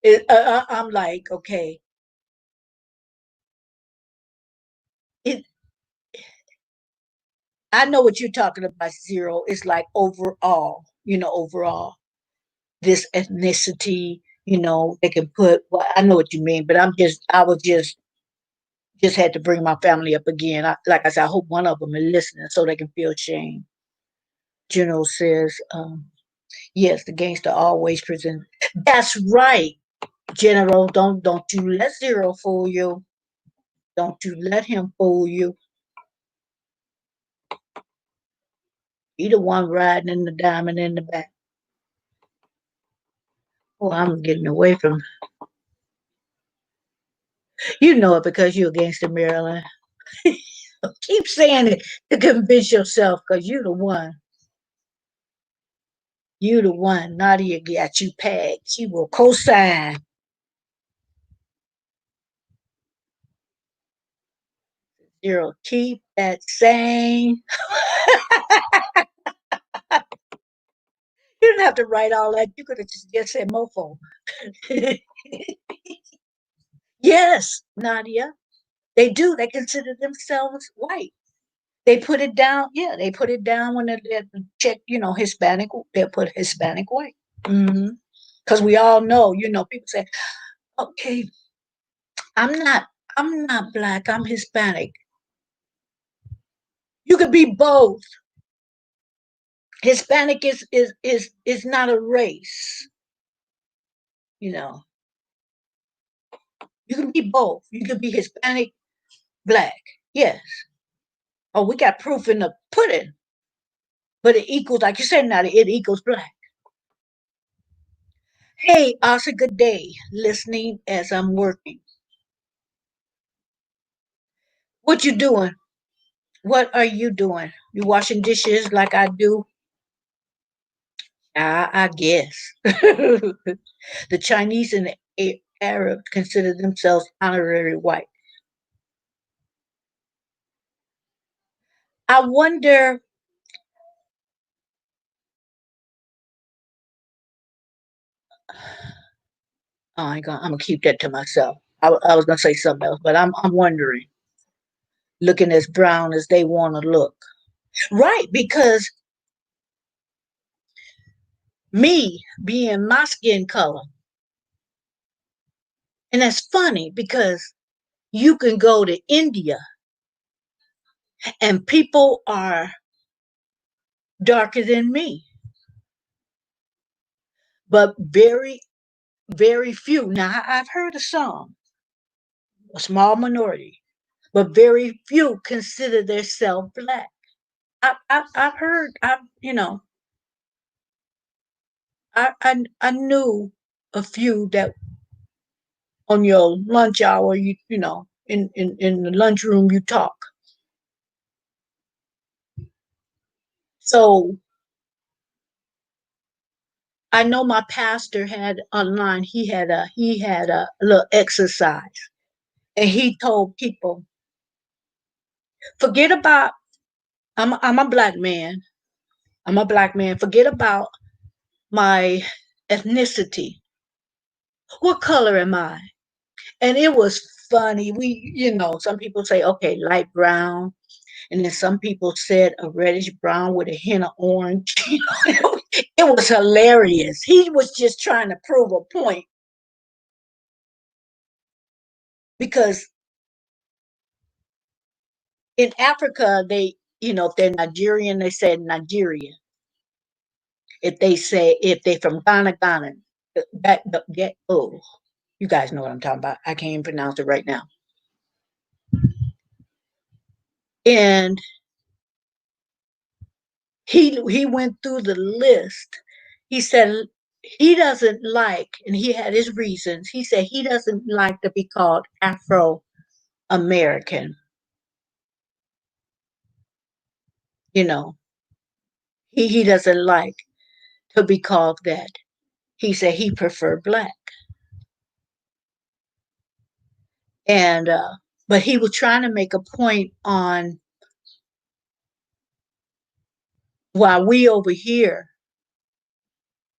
I'm like, okay, it. I know what you're talking about. Zero. It's like overall. Overall, this ethnicity. They can put. Well, I know what you mean, but I was just had to bring my family up again. Like I said, I hope one of them is listening so they can feel shame. General says, yes, the gangster always present. That's right, General. Don't you let Zero fool you. Don't you let him fool you. He the one riding in the diamond in the back. Oh, I'm getting away from you know it because you're a gangster, Maryland. Keep saying it to convince yourself because you the one. You the one. Nadia got you pegged. She will co-sign. Zero. Keep that same. You didn't have to write all that. You could have just said mofo. Yes, Nadia. They do. They consider themselves white. They put it down. Yeah, they put it down when they check, Hispanic. They put Hispanic white. Because we all know, people say, okay, I'm not, I'm not black. I'm Hispanic. You could be both. Hispanic is not a race. You know, you can be both. You can be Hispanic, black. Yes. Oh, we got proof in the pudding. But it equals, like you said, now it equals black. Hey, Asa, good day. Listening as I'm working. What you doing? What are you doing? You washing dishes like I do? I guess. The Chinese and the Arabs consider themselves honorary white. I wonder. Oh, I'm gonna keep that to myself. I was gonna say something else, but I'm wondering, looking as brown as they want to look. Right, because me being my skin color, and that's funny because you can go to India and people are darker than me, but very, very few. Now, I've heard of some, a small minority, but very few consider themselves black. I've heard, I knew a few that on your lunch hour, in the lunchroom, you talk. So I know my pastor had online, he had a little exercise, and he told people, forget about, I'm a black man. I'm a black man. Forget about my ethnicity. What color am I? And it was funny. Some people say, okay, light brown. And then some people said a reddish brown with a hint of orange. It was hilarious. He was just trying to prove a point because in Africa, if they're Nigerian, they say Nigeria. If they from Ghana, Ghana. Oh, you guys know what I'm talking about. I can't even pronounce it right now. And he went through the list. He said he doesn't like, and he had his reasons. He said he doesn't like to be called Afro American. You know, he doesn't like to be called that. He said he preferred black, and but he was trying to make a point on why we over here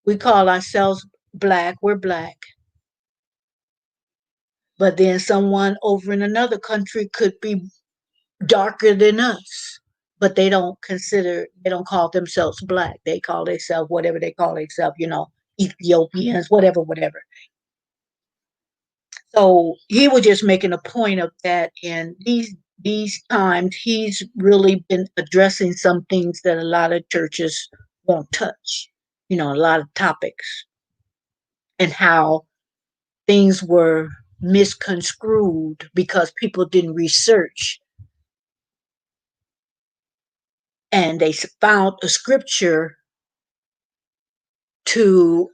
we call ourselves black. We're black, but then someone over in another country could be darker than us, but they don't call themselves black. They call themselves whatever they call themselves, Ethiopians, whatever. So he was just making a point of that. And these times, he's really been addressing some things that a lot of churches won't touch. A lot of topics and how things were misconstrued because people didn't research and they found a scripture to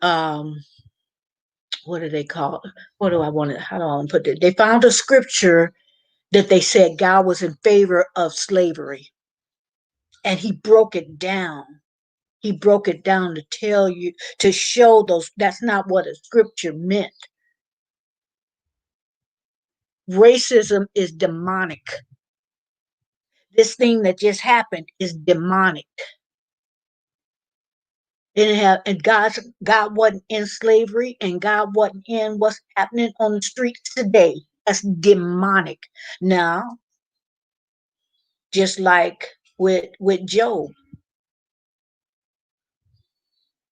what do they call it? What do I want to how do I want to put it? They found a scripture that they said God was in favor of slavery. And he broke it down. He broke it down to tell you, to show those that's not what a scripture meant. Racism is demonic. This thing that just happened is demonic. And God wasn't in slavery, and God wasn't in what's happening on the streets today. That's demonic. Now, just like with Job,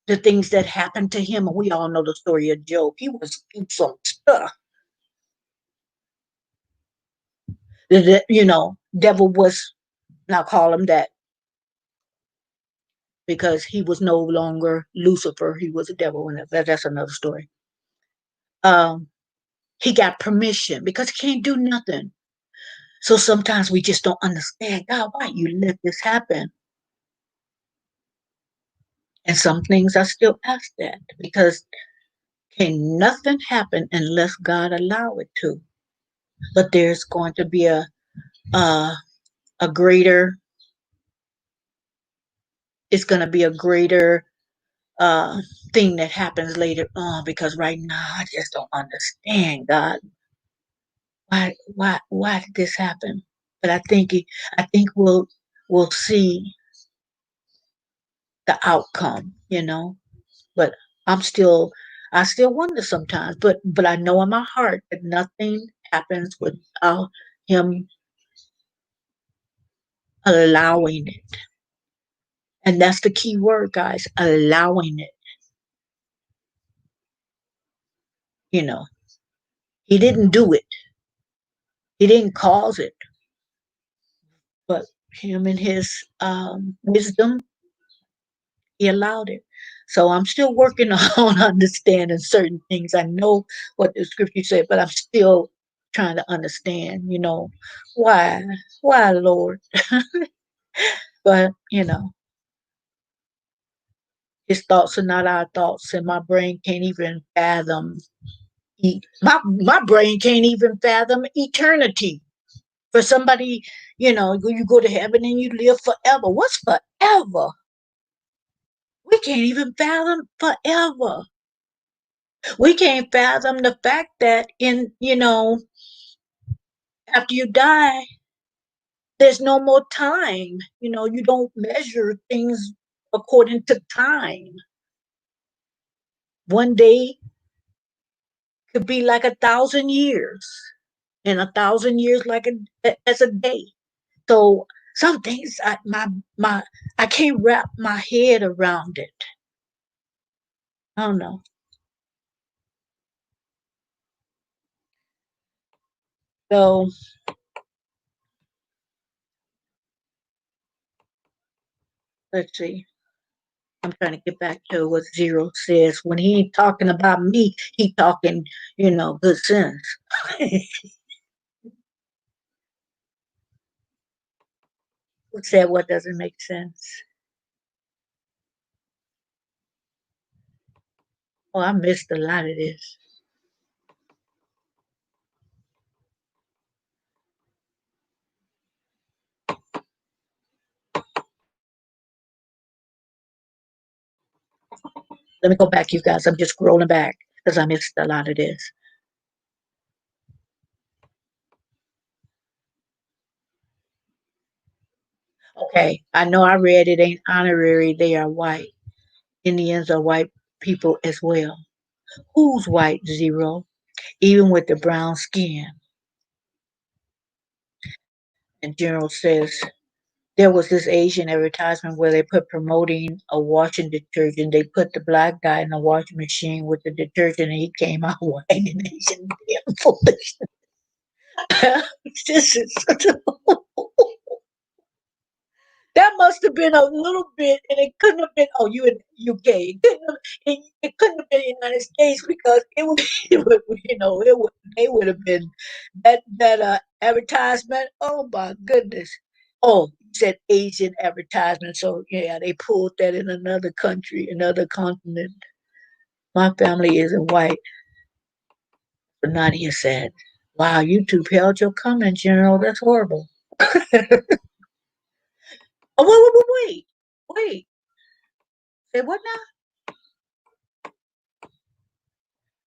the things that happened to him, and we all know the story of Job. He was through some stuff. Devil was, now call him that, because he was no longer Lucifer. He was a devil, and that's another story. Um, he got permission because he can't do nothing. So sometimes we just don't understand, God, why you let this happen? And some things I still ask that because can nothing happen unless God allow it to. But there's going to be a, a greater, it's going to be a greater uh, thing that happens later on, because right now I just don't understand, God, why did this happen? But I think we'll see the outcome, But I'm still I still wonder sometimes, but I know in my heart that nothing happens without him allowing it. And that's the key word, guys, allowing it. You know, he didn't do it, he didn't cause it, but him and his wisdom, he allowed it. So I'm still working on understanding certain things. I know what the scripture said, but I'm still trying to understand, why, Lord? But, his thoughts are not our thoughts, and my brain can't even fathom. My brain can't even fathom eternity. For somebody, you go to heaven and you live forever. What's forever? We can't even fathom forever. We can't fathom the fact that after you die, there's no more time. You don't measure things according to time. One day could be like 1,000 years, and 1,000 years as a day. So some things I can't wrap my head around it. I don't know. So let's see. I'm trying to get back to what Zero says. When he ain't talking about me, he talking, good sense. Who said what doesn't make sense? Oh, I missed a lot of this. Let me go back, you guys. I'm just scrolling back because I missed a lot of this. Okay, I know I read it ain't honorary. They are white. Indians are white people as well. Who's white, Zero? Even with the brown skin. And General says, there was this Asian advertisement where they put promoting a washing detergent. They put the black guy in the washing machine with the detergent, and he came out white and Asian. Damn foolish. This is such a that must have been a little bit, and it couldn't have been. Oh, you in UK? It couldn't have been the United States because it would, it would, it would. They would have been that advertisement. Oh my goodness. Oh, you said Asian advertisement, so yeah, they pulled that in another country, another continent. My family isn't white, but Nadia said, "Wow, you two held your comment, General. That's horrible." Oh, wait. Say what now?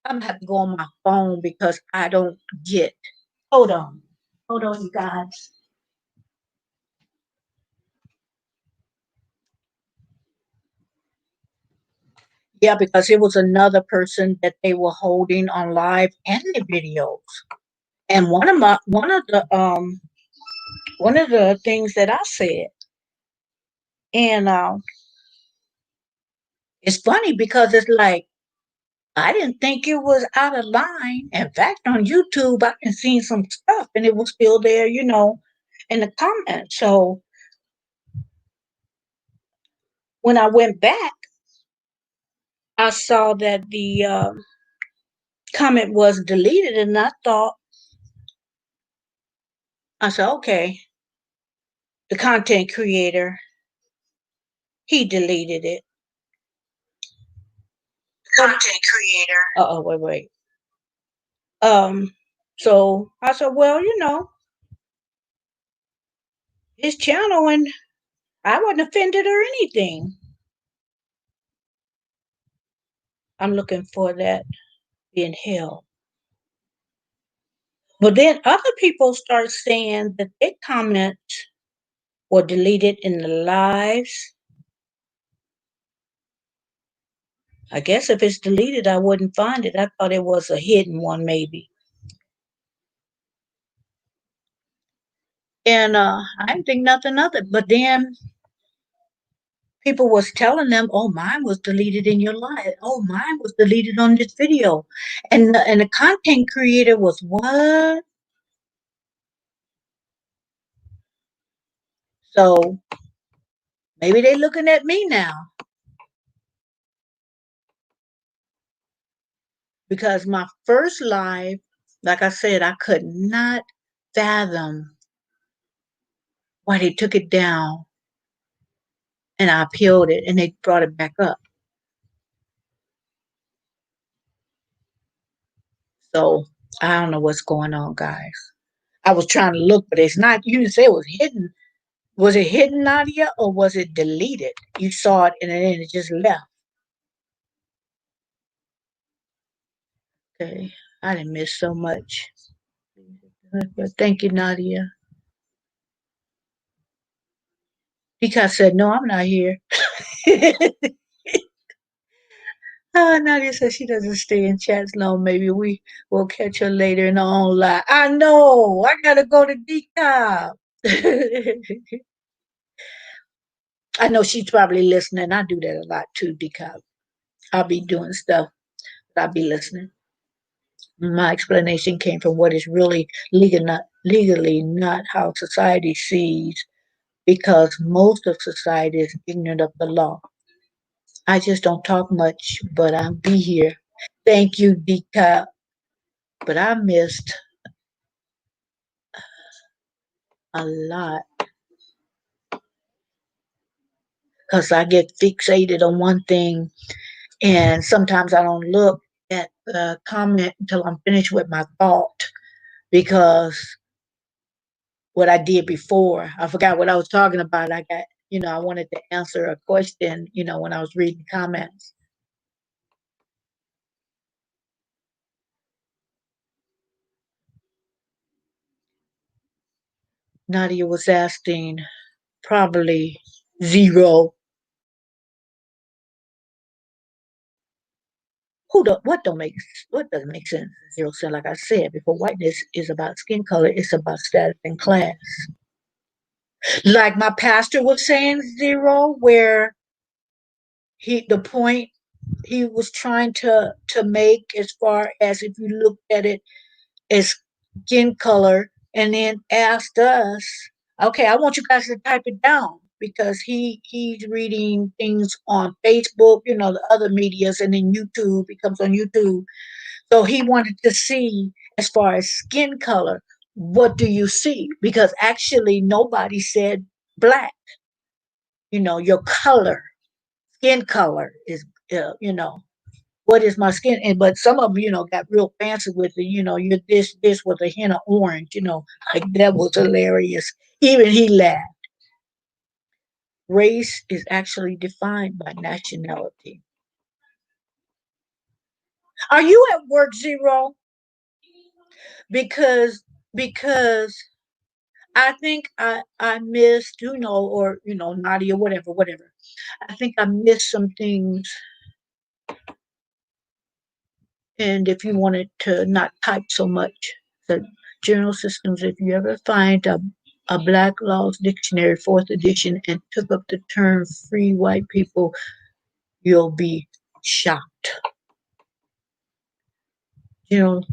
I'm gonna have to go on my phone because I don't get. Hold on. Hold on, you guys. Yeah, because it was another person that they were holding on live and the videos. And one of the things that I said, and it's funny because it's like I didn't think it was out of line. In fact, on YouTube, I can see some stuff, and it was still there, in the comments. So when I went back, I saw that the comment was deleted, and I said, okay, the content creator, he deleted it. Content creator. Oh, wait. Um, so I said, well, his channel, and I wasn't offended or anything. I'm looking for that being held. But then other people start saying that their comments were deleted in the lives. I guess if it's deleted, I wouldn't find it. I thought it was a hidden one, maybe. And I didn't think nothing of it. But then People was telling them, "Oh, mine was deleted in your life. Oh, mine was deleted on this video," and the content creator was what? So maybe they looking at me now because my first live, like I said, I could not fathom why they took it down, and I appealed it, and they brought it back up. So I don't know what's going on, guys. I was trying to look, but it's not. You didn't say it was hidden. Was it hidden, Nadia, or was it deleted? You saw it and then it just left. Okay, I didn't miss so much. But thank you, Nadia. Because said, "No, I'm not here." Nadia said she doesn't stay in chats long. Maybe we will catch her later in the online. I know. I gotta go to decom. I know she's probably listening. I do that a lot too, decom. I'll be doing stuff, but I'll be listening. My explanation came from what is really legally not how society sees, because most of society is ignorant of the law. I just don't talk much, but I'll be here. Thank you, Dika. But I missed a lot because I get fixated on one thing, and sometimes I don't look at the comment until I'm finished with my thought because what I did before. I forgot what I was talking about. I wanted to answer a question, when I was reading comments. Nadia was asking probably zero. What doesn't make sense? Zero cent, like I said before, whiteness is about skin color, it's about status and class. Like my pastor was saying zero, where the point he was trying to make, as far as if you looked at it as skin color, and then asked us, okay, I want you guys to type it down because he's reading things on Facebook, the other medias, and then YouTube. He comes on YouTube. So he wanted to see, as far as skin color, what do you see? Because actually nobody said black. Your color, skin color is, what is my skin? And but some of them, got real fancy with it. You're this with a hint of orange. Like that was hilarious. Even he laughed. Race is actually defined by nationality. Are you at work, Zero? Because I think I missed, or Nadia, whatever. I think I missed some things. And if you wanted to not type so much, the general systems, if you ever find a Black Laws Dictionary, fourth edition, and took up the term free white people, you'll be shocked. General,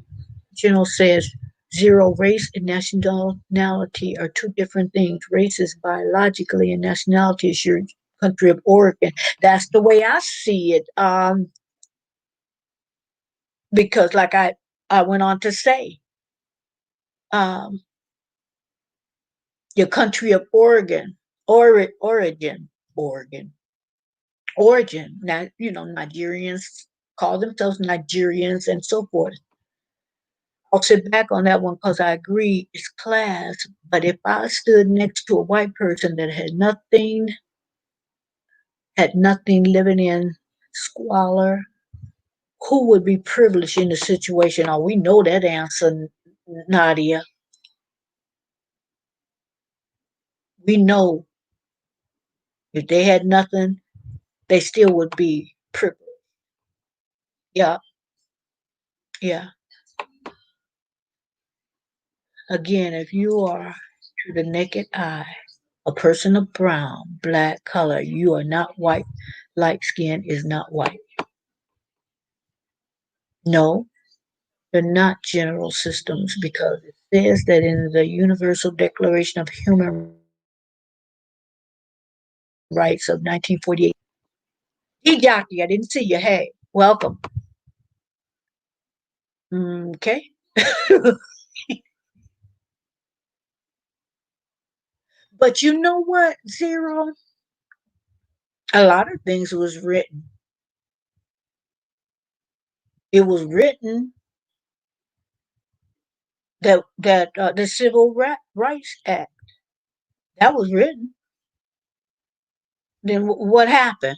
General says zero, race and nationality are two different things. Race is biologically, and nationality is your country of origin. That's the way I see it. Because like I went on to say, um, your country of origin, origin. Now, Nigerians call themselves Nigerians and so forth. I'll sit back on that one because I agree it's class. But if I stood next to a white person that had nothing living in squalor, who would be privileged in the situation? Oh, we know that answer, Nadia. We know if they had nothing, they still would be privileged. Yeah, yeah. Again, if you are to the naked eye A person of brown, black color, you are not white. Light skin is not white. No, they're not general systems because it says that in the Universal Declaration of Human Rights of 1948. Hey, Jackie, I didn't see you. Hey, welcome. Okay. But you know what, Zero? A lot of things was written. It was written that the Rights Act that was written. Then what happened?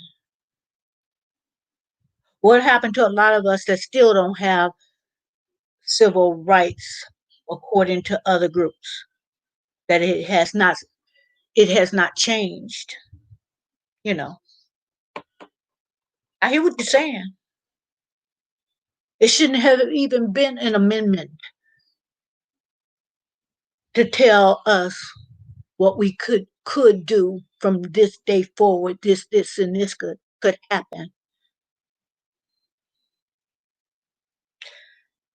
What happened to a lot of us that still don't have civil rights according to other groups? That it has not changed. You know, I hear what you're saying. It shouldn't have even been an amendment to tell us what we could do from this day forward. This and this could happen.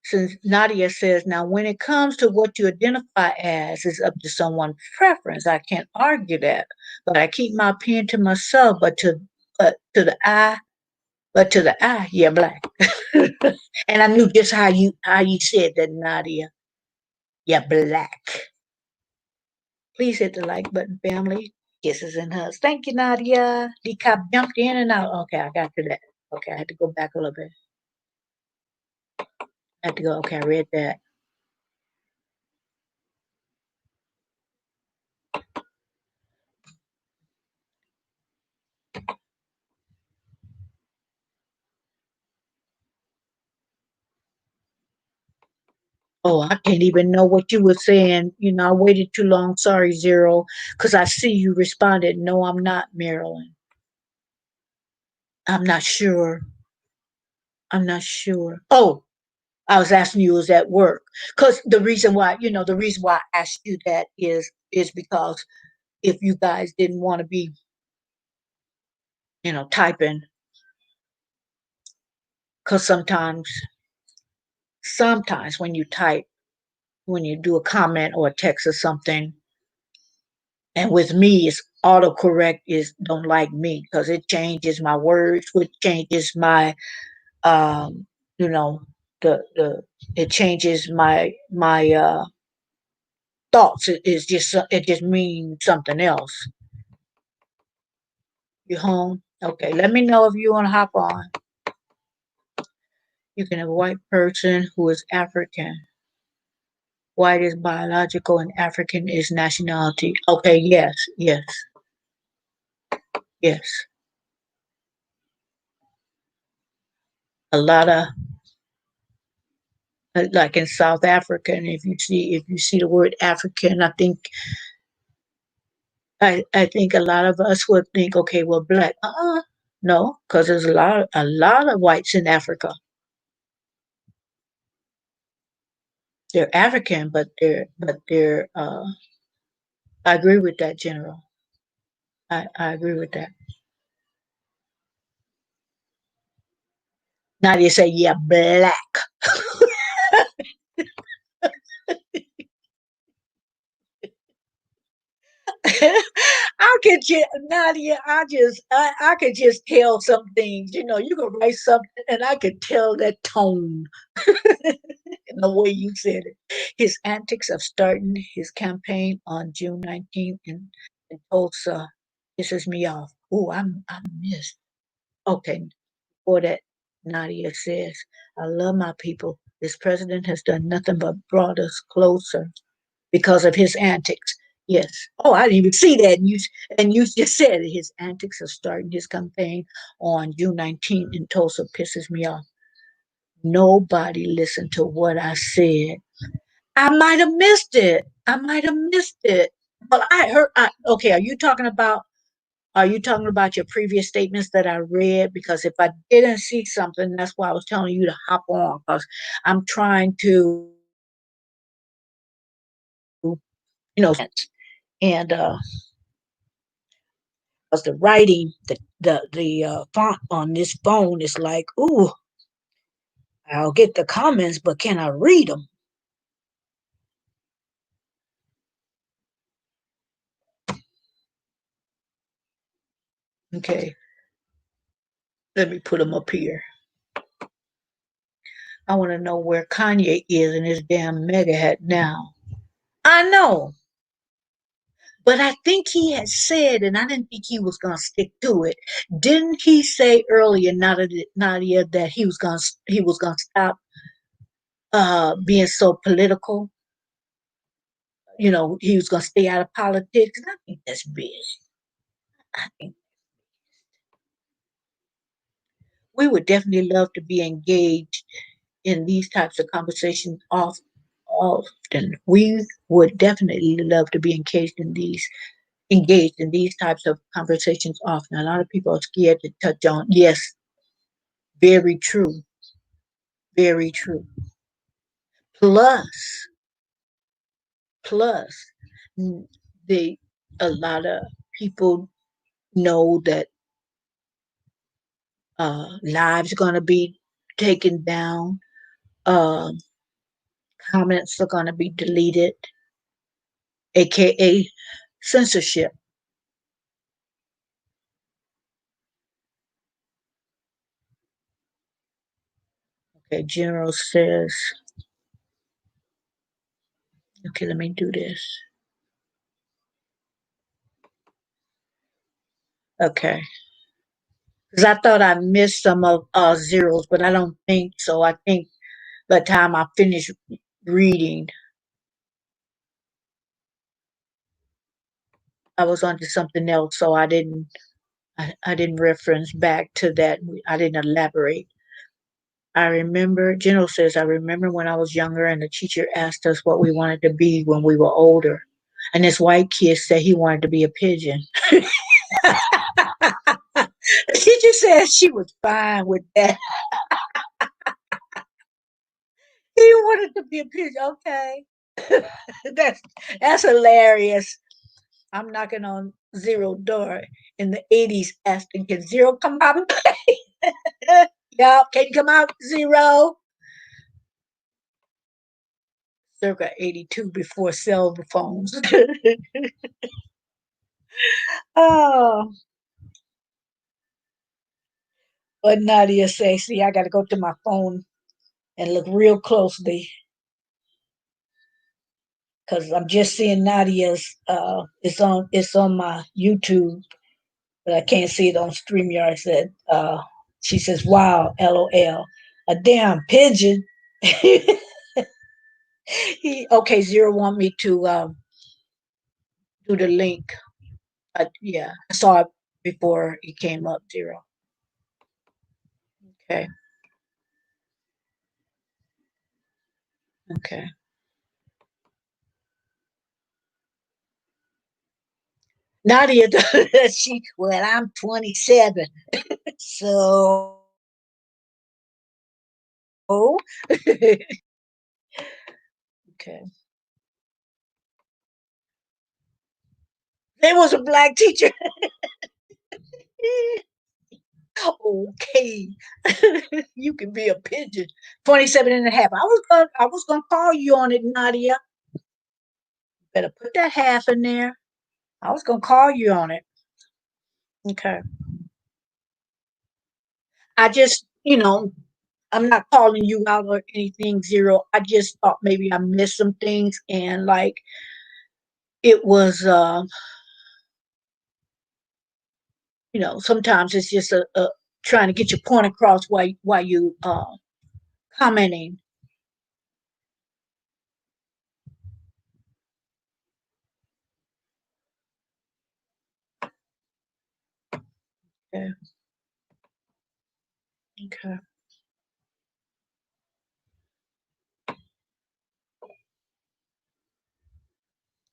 Since Nadia says, now when it comes to what you identify as is up to someone's preference. I can't argue that, but I keep my opinion to myself. But to the eye, yeah, black. And I knew just how you said that, Nadia. Yeah, black. Please hit the like button, family. Kisses and hugs. Thank you, Nadia. The cop jumped in and out. Okay, I got to that. Okay, I had to go back a little bit. I had to go. Okay, I read that. Oh, I can't even know what you were saying. I waited too long. Sorry, Zero, because I see you responded. No, I'm not, Marilyn. I'm not sure. I'm not sure. Oh, I was asking you, was at work? Because the reason why I asked you that is because if you guys didn't want to be, typing, because sometimes when you type, when you do a comment or a text or something, and with me, it's autocorrect is don't like me because it changes my words, which changes my um, you know, the it changes my thoughts. It just means something else. You home? Okay. Let me know if you want to hop on. You can have a white person who is African. White is biological and African is nationality. Okay. Yes. Yes. Yes. A lot of like in South Africa, and if you see the word African, I think a lot of us would think, okay, well, black. No, because there's a lot of whites in Africa. They're African, but they're. I agree with that, General. I agree with that. Now they say, yeah, black. I could just Nadia, I could just tell some things. You could write something and I could tell that tone in the way you said it. His antics of starting his campaign on June 19th in Tulsa pisses me off. Oh, I'm missed. Okay, before that, Nadia says, I love my people. This president has done nothing but brought us closer because of his antics. Yes. Oh, I didn't even see that. And you just said it. His antics of starting his campaign on June 19th in Tulsa pisses me off. Nobody listened to what I said. I might have missed it. I might have missed it. But I heard. Okay, are you talking about your previous statements that I read? Because if I didn't see something, that's why I was telling you to hop on. Because I'm trying to, you know, and because the writing, the font on this phone is like, ooh, I'll get the comments, but can I read them? Okay, let me put them up here. I want to know where Kanye is in his damn mega hat now. I know, but I think he had said, and I didn't think he was going to stick to it. Didn't he say earlier, Nadia, that he was going to stop being so political? He was going to stay out of politics. And I think that's big. I think we would definitely love to be engaged in these types of conversations often. We would definitely love to be engaged in these types of conversations often. A lot of people are scared to touch on. Yes, very true, very true. Plus, plus, the a lot of people know that lives are going to be taken down. Uh, Comments are going to be deleted, aka censorship. Okay, General says, okay, let me do this. Okay. Because I thought I missed some of zeros, but I don't think so. I think by the time I finish reading, I was onto something else, so I didn't reference back to that. I didn't elaborate. I remember, General says, I remember when I was younger and the teacher asked us what we wanted to be when we were older. And this white kid said he wanted to be a pigeon. The teacher said she was fine with that. He wanted to be a pigeon. Okay. that's that's hilarious. I'm knocking on Zero door in the 80s asking, can Zero come out and play? Yeah, can you come out, Zero? Circa 82 before cell phones. Oh, but Nadia say, see, I got to go to my phone and look real closely because I'm just seeing Nadia's. It's on my YouTube, but I can't see it on StreamYard. Said she says, "Wow, LOL, a damn pigeon." Okay, Zero want me to do the link. Yeah, I saw it before it came up. Zero. Okay, okay. Nadia, well, I'm 27, so okay. There was a black teacher. Okay. You can be a pigeon. 27 and a half. I was gonna call you on it, Nadia. Better put that half in there. I was gonna call you on it. Okay. I just, I'm not calling you out or anything, Zero. I just thought maybe I missed some things and like it was sometimes it's just a trying to get your point across while you commenting. Okay. Okay.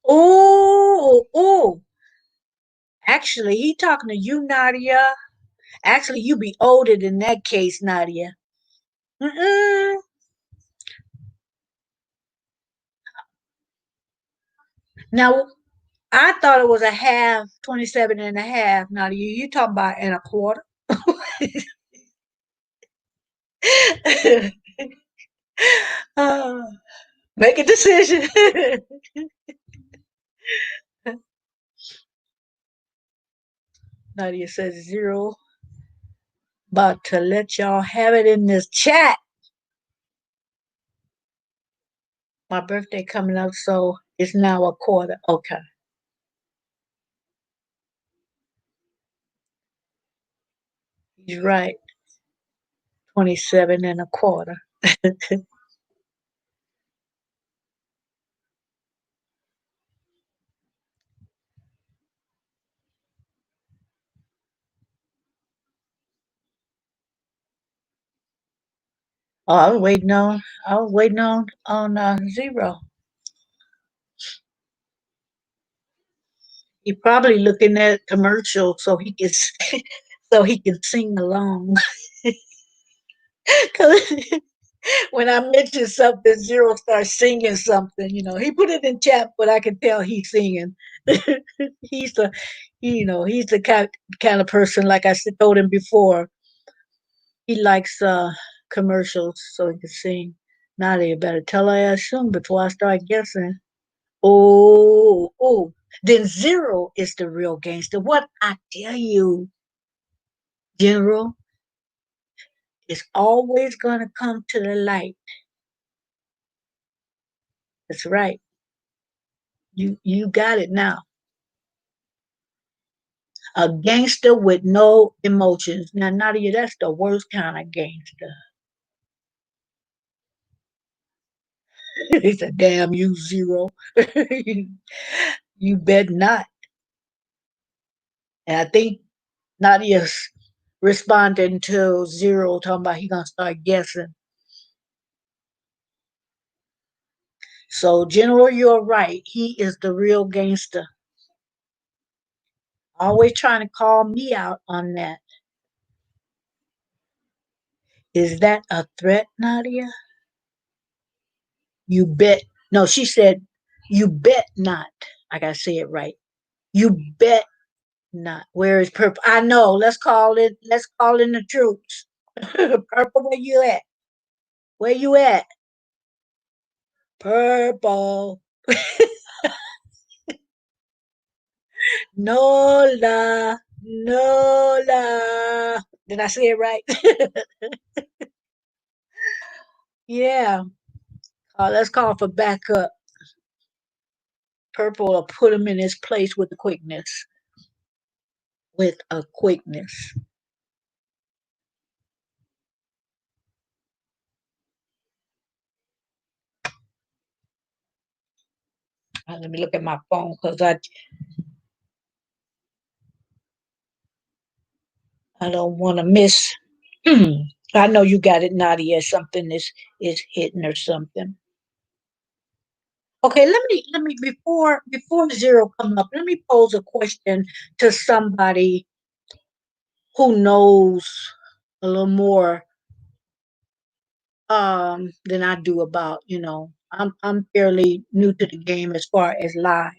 Oh, oh. Actually, he talking to you, Nadia. Actually, you be older than that case, Nadia. Mm-mm. Now, I thought it was a half, 27 and a half. Now you talking about and a quarter. uh, make a decision. Nadia says zero. About to let y'all have it in this chat. My birthday coming up, so it's now a quarter. Okay. He's right. 27 and a quarter. Oh, I was waiting on zero. He probably looking at commercials so he can so he can sing along. Cause when I mention something, Zero starts singing something. He put it in chat, but I can tell he's singing. he's the, he's the kind of person. Like told him before, he likes commercials so he can sing. Now they better tell her I sing before I start guessing. Oh, then Zero is the real gangster. What I tell you, General, is always gonna come to the light. That's right. You got it now. A gangster with no emotions. Now, Nadia, that's the worst kind of gangster. He said, "Damn you, Zero." You bet not. And I think Nadia's responding to Zero, talking about he gonna start guessing. So, General, you're right. He is the real gangster. Always trying to call me out on that. Is that a threat, Nadia? You bet. No, she said, you bet not. I gotta say it right. You bet not. Where is purple? I know. Let's call in the troops. Purple, where you at? Where you at? Purple. Nola. Nola. Did I say it right? Yeah. Let's call for backup. Purple will put him in his place with the quickness. With a quickness. Let me look at my phone because I don't want to miss. I know you got it, Nadia. Something is hitting or something. Okay, let me before zero come up. Let me pose a question to somebody who knows a little more than I do about. I'm fairly new to the game as far as lies.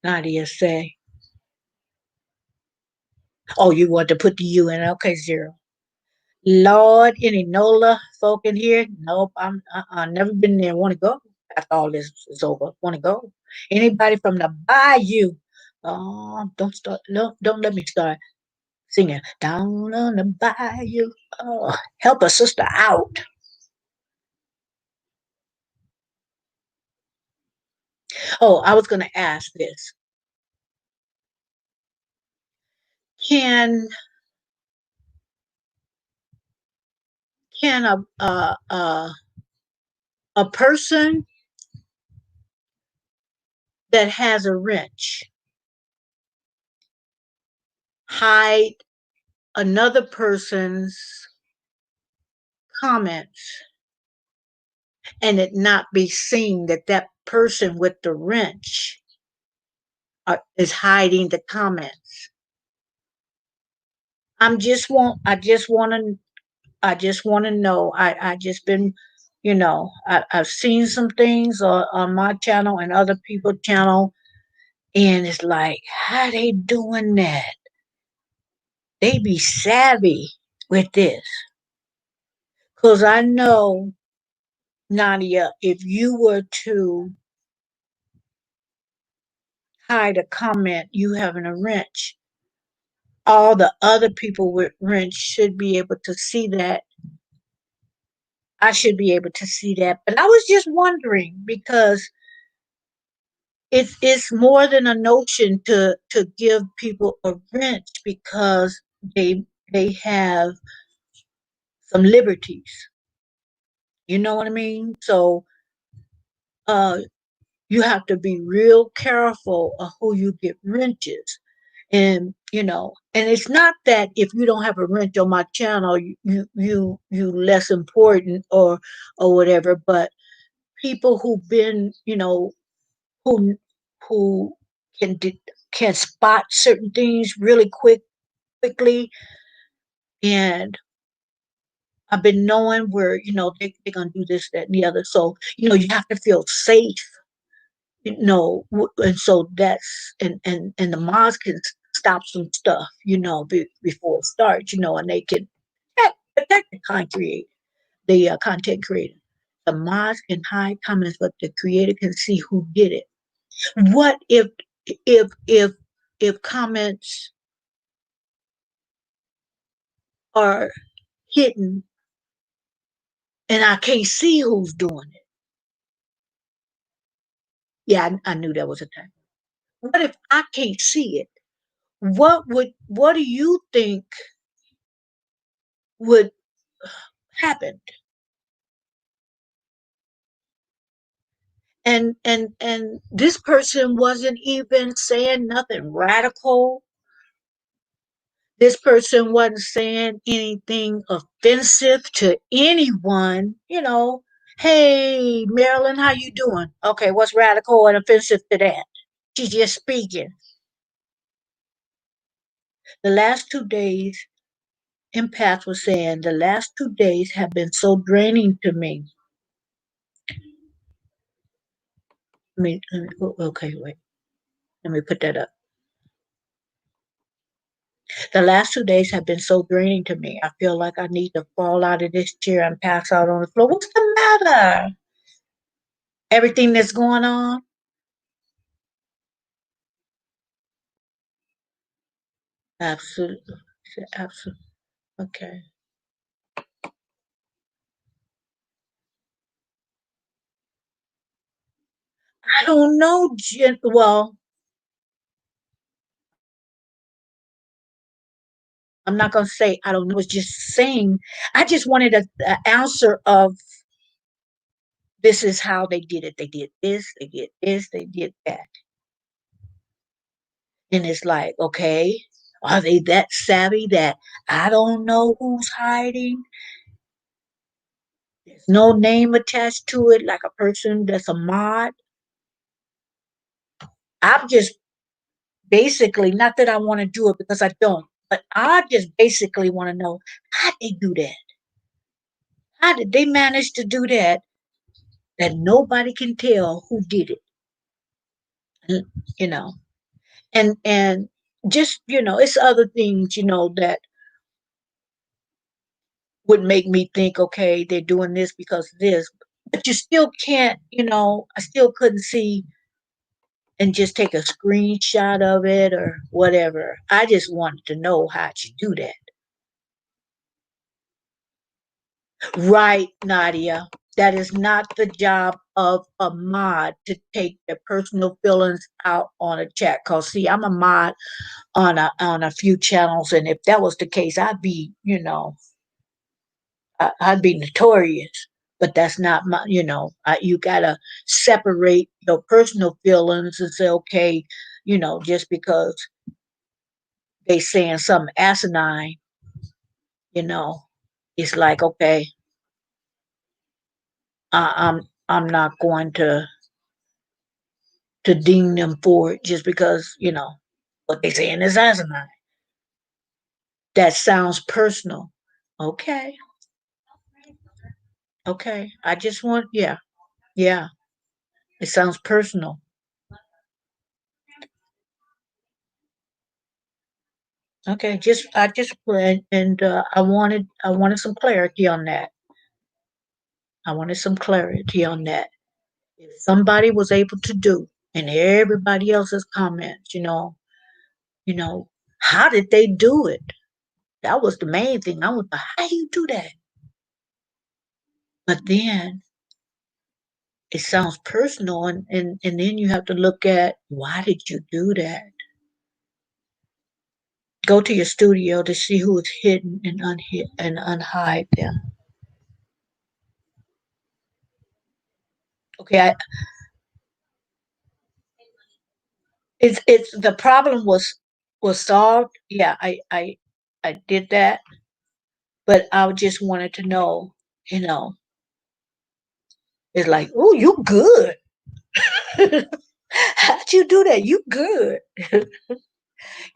Nadia say, "Oh, you want to put the U in? Okay, zero. Lord, any NOLA folk in here? Nope, never been there. Want to go after all this is over? Want to go? Anybody from the bayou? Oh, don't start. No, don't let me start singing down on the bayou. Oh, help a sister out. Oh, I was going to ask this: Can can a person that has a wrench hide another person's comments and it not be seen that that person with the wrench is hiding the comments? I just want to know. I just been I've seen some things on my channel and other people's channel, and it's like, how they doing that? They be savvy with this. Because I know, Nadia, if you were to hide a comment you having a wrench, all the other people with wrench should be able to see that. I should be able to see that. But I was just wondering because it's more than a notion to give people a wrench because they have some liberties. You know what I mean? So uh you have to be real careful of who you get wrenches. And it's not that if you don't have a wrench on my channel, you less important or whatever, but people who've been, who who can can spot certain things really quickly, and I've been knowing where they're gonna do this, that, and the other. So you have to feel safe, and so that's and the mods can stop some stuff, before it starts, and they can protect the content creator. The mods can hide comments, but the creator can see who did it. What if if if comments are hidden and I can't see who's doing it? Yeah, I knew that was a time. What if I can't see it? What do you think would happen? And this person wasn't even saying nothing radical. This person wasn't saying anything offensive to anyone. Hey, Marilyn, how you doing? Okay, what's radical and offensive to that? She's just speaking. The last 2 days, Empath was saying, the last 2 days have been so draining to me. Okay, wait. Let me put that up. The last 2 days have been so draining to me. I feel like I need to fall out of this chair and pass out on the floor. What's the matter? Everything that's going on? Absolutely. Absolutely. Okay. I don't know, well, I'm not going to say I don't know. It's just saying, I just wanted a answer of this is how they did it. They did this, they did this, they did that. And it's like, okay, are they that savvy that I don't know who's hiding? There's no name attached to it, like a person that's a mod. I'm just basically, not that I want to do it because I don't, but I just basically want to know how they do that. How did they manage to do that? That nobody can tell who did it, you know, and just it's other things that would make me think, okay, they're doing this because of this, but you still can't, I still couldn't see and just take a screenshot of it or whatever. I just wanted to know how you do that. Right, Nadia. That is not the job of a mod to take their personal feelings out on a chat. Cause see, I'm a mod on a few channels, and if that was the case, I'd be, I'd be notorious. But that's not my, you gotta separate your personal feelings and say, okay, just because they saying something asinine, you know, it's like, okay, I'm not going to deem them for it just because what they saying is asinine. That sounds personal. Okay, Okay. I just want, yeah, yeah. It sounds personal. Okay. I just put, and I wanted some clarity on that. I wanted some clarity on that. If somebody was able to do, and everybody else's comments, you know, how did they do it? That was the main thing. I was like, how do you do that? But then it sounds personal, and then you have to look at why did you do that? Go to your studio to see who is hidden and unhid and unhide them. Okay, it's the problem was solved. Yeah, I did that, but I just wanted to know, you know, it's like, oh, you good. How'd you do that? You good.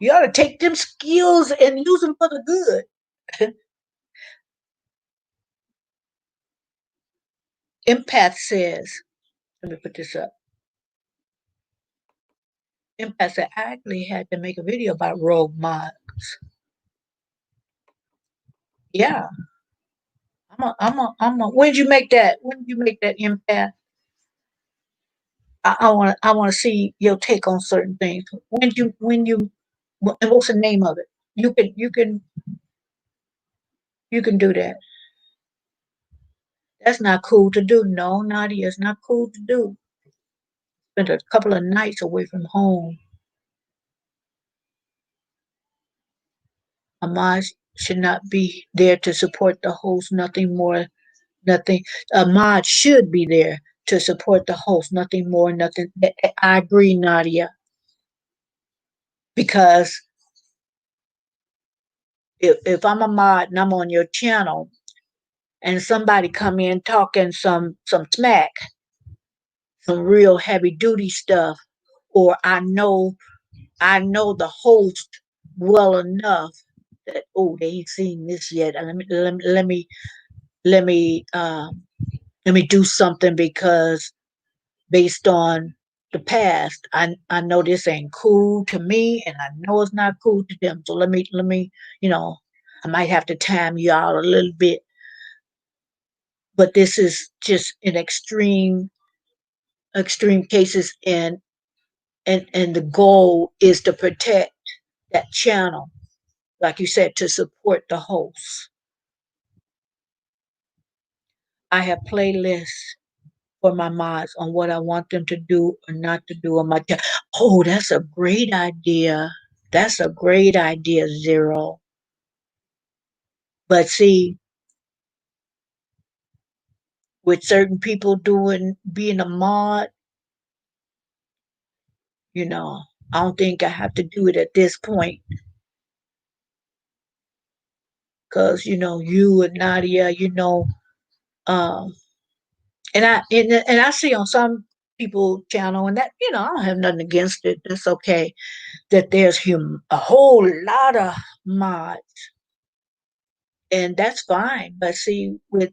You ought to take them skills and use them for the good. Empath says, let me put this up. Empath said, I actually had to make a video about rogue mods. Yeah, when did you make that? When did you make that empath? I want to see your take on certain things. And what's the name of it? You can do that. That's not cool to do. No, Nadia, it's not cool to do. Spent a couple of nights away from home. Ahmad should not be there to support the host, nothing more, nothing. Ahmad should be there to support the host, nothing more, nothing. I agree, Nadia, because if I'm a mod and I'm on your channel and somebody come in talking some smack, some real heavy duty stuff, or I know the host well enough that, oh, they ain't seen this yet. Let me let me do something because based on the past, I know this ain't cool to me, and I know it's not cool to them. So let me you know I might have to time you out a little bit, but this is just in extreme cases, and the goal is to protect that channel, like you said, to support the host. I have playlists for my mods on what I want them to do or not to do on my channel. Oh, that's a great idea. That's a great idea, Zero. But see, with certain people doing being a mod, you know, I don't think I have to do it at this point because you and Nadia, um, and I see on some people channel, and that I don't have nothing against it. That's okay. That there's a whole lot of mods, and that's fine. But see, with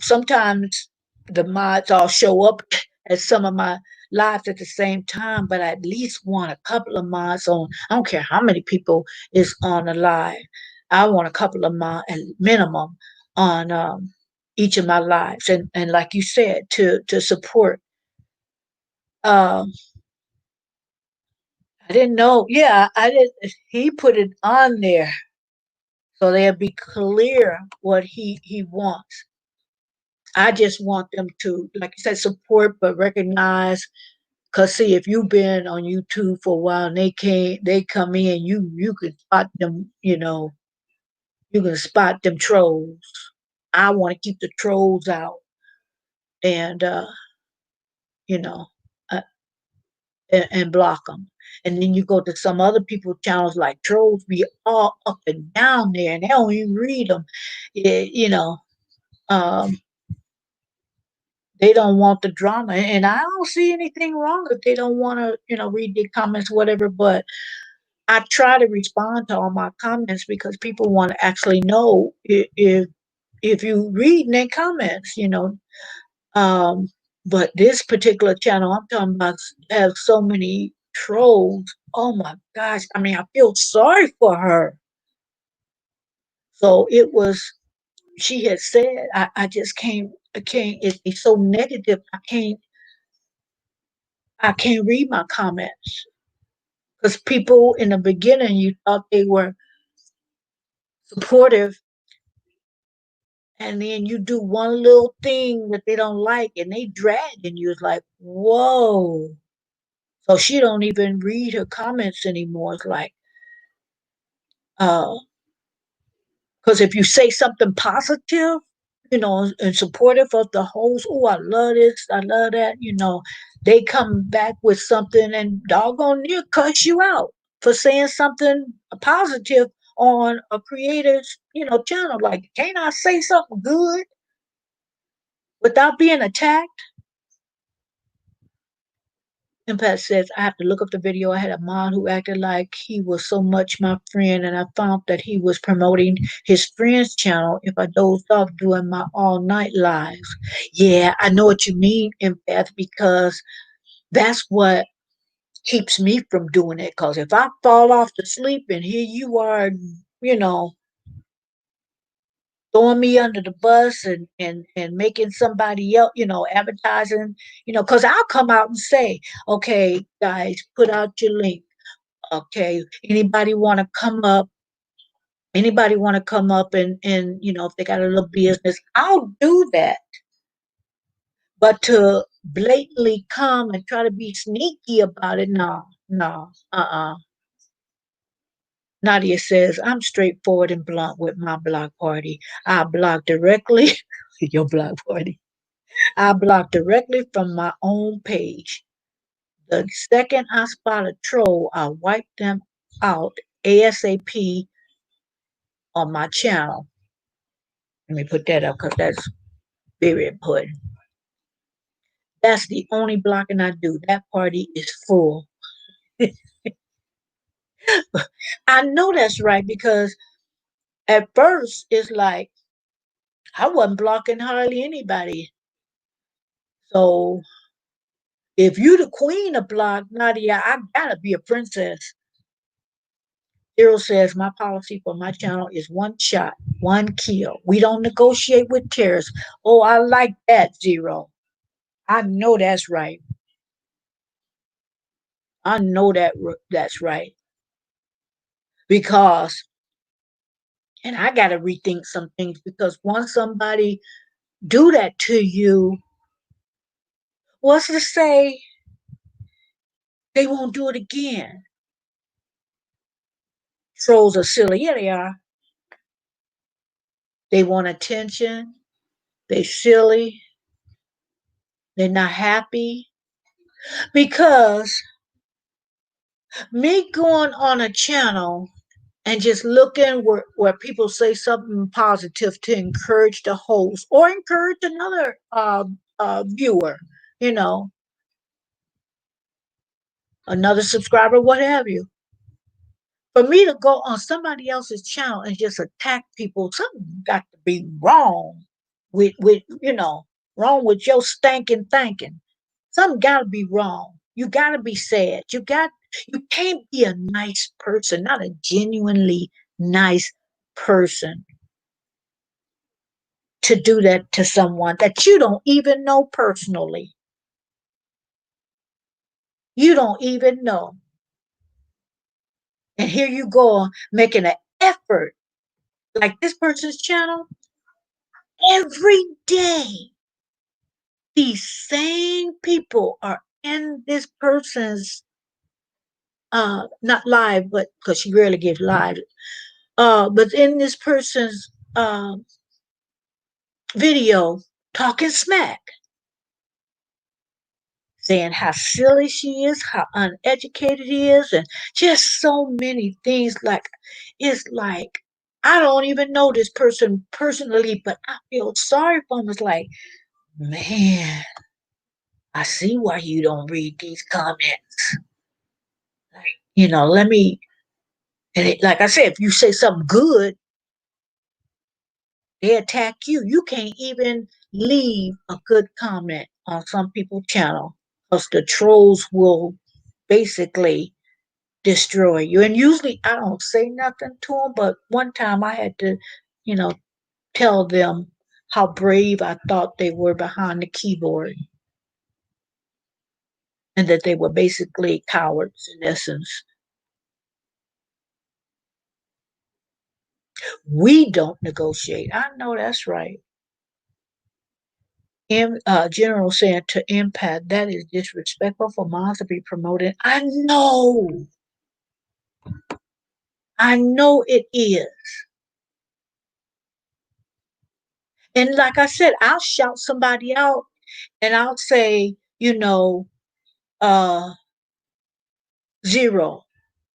sometimes the mods all show up at some of my lives at the same time, but I at least want a couple of mods on. I don't care how many people is on a live. I want a couple of mods at minimum on each of my lives, and like you said, to support. Um, I didn't know. Yeah, I didn't. He put it on there so they'll be clear what he wants. I just want them to, like you said, support but recognize. Cause see, if you've been on YouTube for a while and they come in, you can spot them. You can spot them trolls. I want to keep the trolls out, and you know, uh, and block them. And then you go to some other people's channels like trolls be all up and down there, and they don't even read them. Um, they don't want the drama, and I don't see anything wrong if they don't want to, read the comments, whatever. But I try to respond to all my comments because people want to actually know if you read their comments, you know. Um, but this particular channel I'm talking about has so many trolls. Oh my gosh! I mean, I feel sorry for her. So it was. She had said, I just can't. I can't. It's so negative. I can't. I can't read my comments because people in the beginning you thought they were supportive, and then you do one little thing that they don't like and they drag and you're like, whoa. So she don't even read her comments anymore. It's like, uh, because if you say something positive, you know, and supportive of the host, oh, I love this, I love that, you know, they come back with something and doggone near cuss you out for saying something positive on a creator's, you know, channel. Like, can't I say something good without being attacked? Impact says, I have to look up the video. I had a mod who acted like he was so much my friend, and I found that he was promoting his friend's channel if I dozed off doing my all night lives. Yeah, I know what you mean, Empath, because that's what keeps me from doing it. Because if I fall off to sleep and here you are, you know, throwing me under the bus and making somebody else, you know, advertising, you know, because I'll come out and say, okay, guys, put out your link. Okay, anybody want to come up and you know, if they got a little business, I'll do that. But to blatantly come and try to be sneaky about it, no, no, Nadia says, I'm straightforward and blunt with my block party. I block directly, your block party. I block directly from my own page. The second I spot a troll, I wipe them out ASAP on my channel. Let me put that up because that's very important. That's the only blocking I do. That party is full. I know that's right because at first it's like I wasn't blocking hardly anybody. So if you the queen of block, Nadia, I gotta be a princess. Zero says my policy for my channel is one shot, one kill. We don't negotiate with terrorists. Oh, I like that, Zero. I know that's right. I know that's right because, and I got to rethink some things because once somebody do that to you, what's to say they won't do it again? Trolls are silly. Yeah, they are. They want attention. They silly. They're not happy because me going on a channel and just looking where people say something positive to encourage the host or encourage another viewer, you know, another subscriber, what have you. For me to go on somebody else's channel and just attack people, something got to be wrong with you know, wrong with your stinking thinking. Something got to be wrong. You got to be sad. You can't be a nice person, not a genuinely nice person to do that to someone that you don't even know personally. You don't even know. And here you go making an effort like this person's channel every day. These same people are in this person's not live, but because she rarely gives live, but in this person's video talking smack, saying how silly she is, how uneducated he is, and just so many things. Like, it's like, I don't even know this person personally, but I feel sorry for him. It's like, man, I see why you don't read these comments. Like, you know, let me And like I said, if you say something good, they attack you. You can't even leave a good comment on some people's channel because the trolls will basically destroy you. And usually I don't say nothing to them, but one time I had to, you know, tell them how brave I thought they were behind the keyboard and that they were basically cowards in essence. We don't negotiate. I know that's right. General saying to Impact, that is disrespectful for moms to be promoted. I know it is. And like I said, I'll shout somebody out and I'll say, uh, Zero,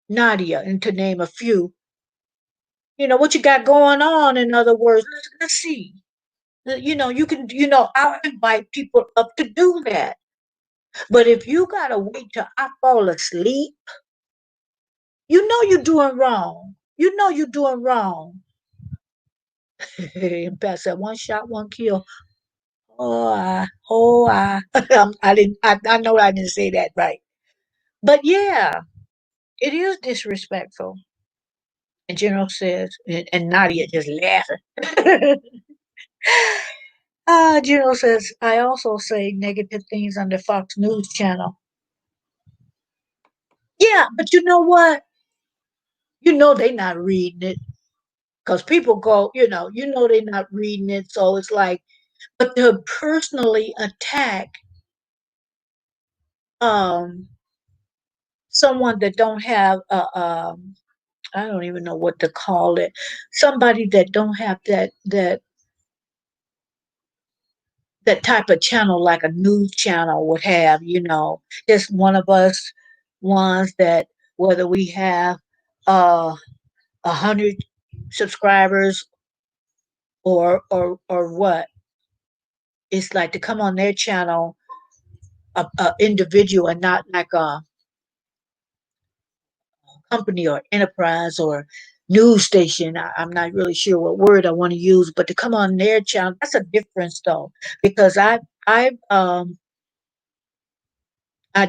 Nadia, and to name a few. What you got going on, in other words, let's see. You can, I'll invite people up to do that. But if you got to wait till I fall asleep, you know you're doing wrong. You know you're doing wrong. And pass that one shot, one kill. I didn't. I know I didn't say that right, but yeah, it is disrespectful. And General says, and Nadia just laughing. General says, I also say negative things on the Fox News channel. Yeah, but you know what? They're not reading it because people go, they're not reading it. So it's like, but to personally attack um someone that don't have I don't even know what to call it. Somebody that don't have that type of channel like a news channel would have, just one of us ones that whether we have 100 subscribers or what, it's like to come on their channel a individual and not like a company or enterprise or news station. I'm not really sure what word I want to use, but to come on their channel, that's a difference though, because I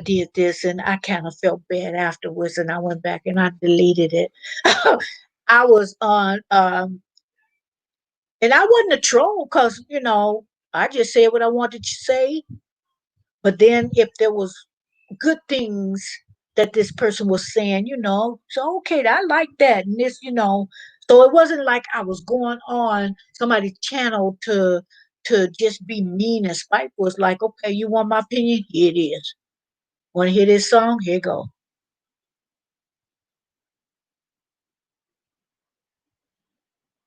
did this and I kind of felt bad afterwards and I went back and I deleted it. I was on and I wasn't a troll because, I just said what I wanted to say. But then if there was good things that this person was saying, so okay, I like that. And this, so it wasn't like I was going on somebody's channel to just be mean and spiteful. It's like, okay, you want my opinion? Here it is. Want to hear this song? Here you go.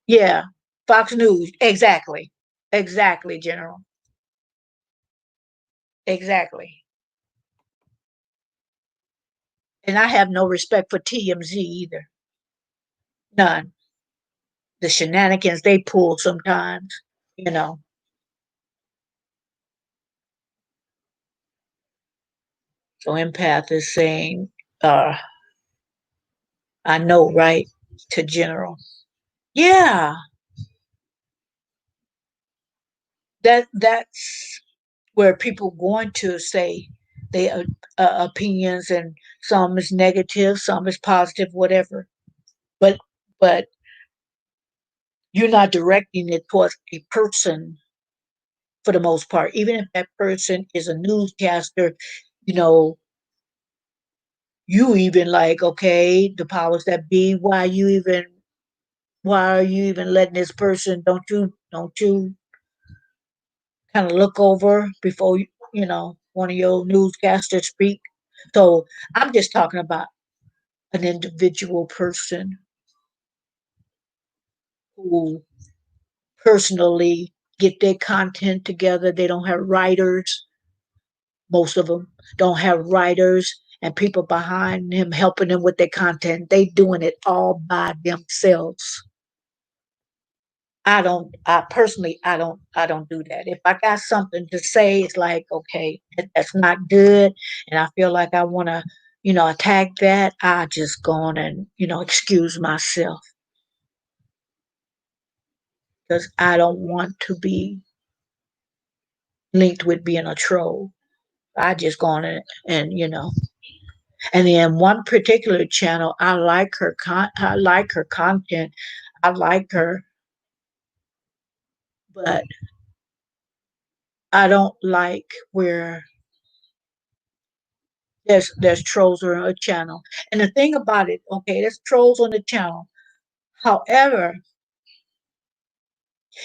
Yeah. Fox News. Exactly. Exactly, General. Exactly. And I have no respect for TMZ either. None. The shenanigans they pull sometimes, you know. So Empath is saying, I know, right? To General. Yeah, that's where people going to say their opinions, and some is negative, some is positive, whatever. But but you're not directing it towards a person for the most part. Even if that person is a newscaster, you know, you even like, okay, the powers that be, why are you even letting this person, don't you kind of look over before one of your newscasters speak? So I'm just talking about an individual person who personally get their content together. They don't have writers. Most of them don't have writers and people behind them helping them with their content. They doing it all by themselves. I personally, I don't do that. If I got something to say, it's like, okay, that's not good. And I feel like I want to, attack that, I just go on and, excuse myself because I don't want to be linked with being a troll. I just go on and then one particular channel, I like her content. I like her, but I don't like where there's trolls on a channel. And the thing about it, okay, there's trolls on the channel. However,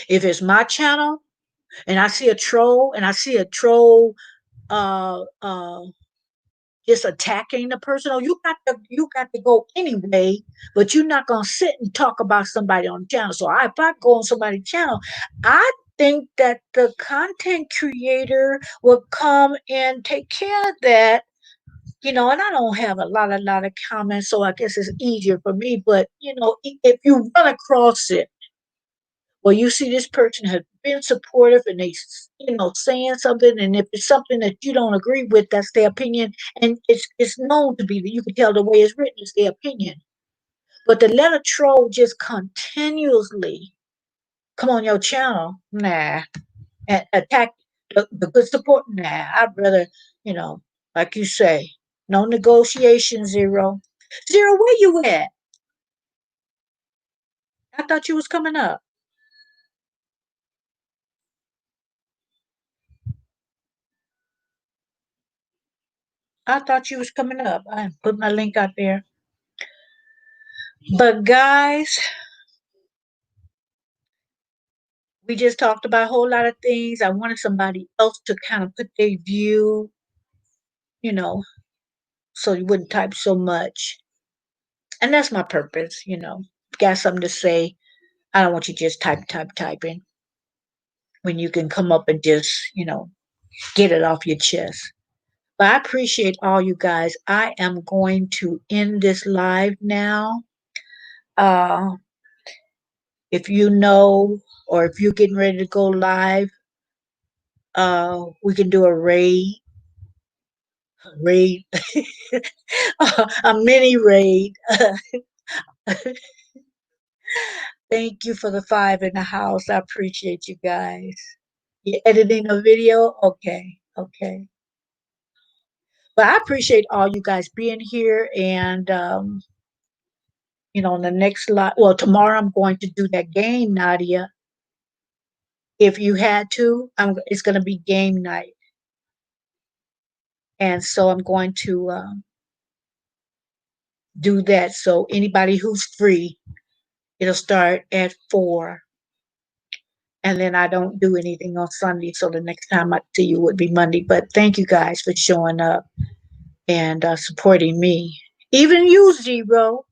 if it's my channel and I see a troll uh uh just attacking the person, oh, you got to go anyway, but you're not gonna sit and talk about somebody on the channel. So if I go on somebody's channel, I think that the content creator will come and take care of that. And I don't have a lot of comments, so I guess it's easier for me. But if you run across it, well, you see this person has been supportive and they, saying something, and if it's something that you don't agree with, that's their opinion, and it's known to be that you can tell the way it's written is their opinion. But to let a troll just continuously come on your channel, nah, and attack the good support, nah. I'd rather, you know, like you say, no negotiation, zero. Zero, where you at? I thought you was coming up. I thought you was coming up. I put my link out there. But guys, we just talked about a whole lot of things. I wanted somebody else to kind of put their view, you know, so you wouldn't type so much. And that's my purpose, Got something to say. I don't want you just typing when you can come up and just, get it off your chest. But I appreciate all you guys. I am going to end this live now. Uh, if you know, or if you're getting ready to go live, we can do a raid, a mini raid. Thank you for the five in the house. I appreciate you guys. You editing a video? Okay, okay. But I appreciate all you guys being here. And, the next live, well, tomorrow I'm going to do that game, Nadia. If you had to, it's going to be game night. And so I'm going to do that. So anybody who's free, it'll start at 4. And then I don't do anything on Sunday. So the next time I see you would be Monday. But thank you guys for showing up and supporting me. Even you, Zero.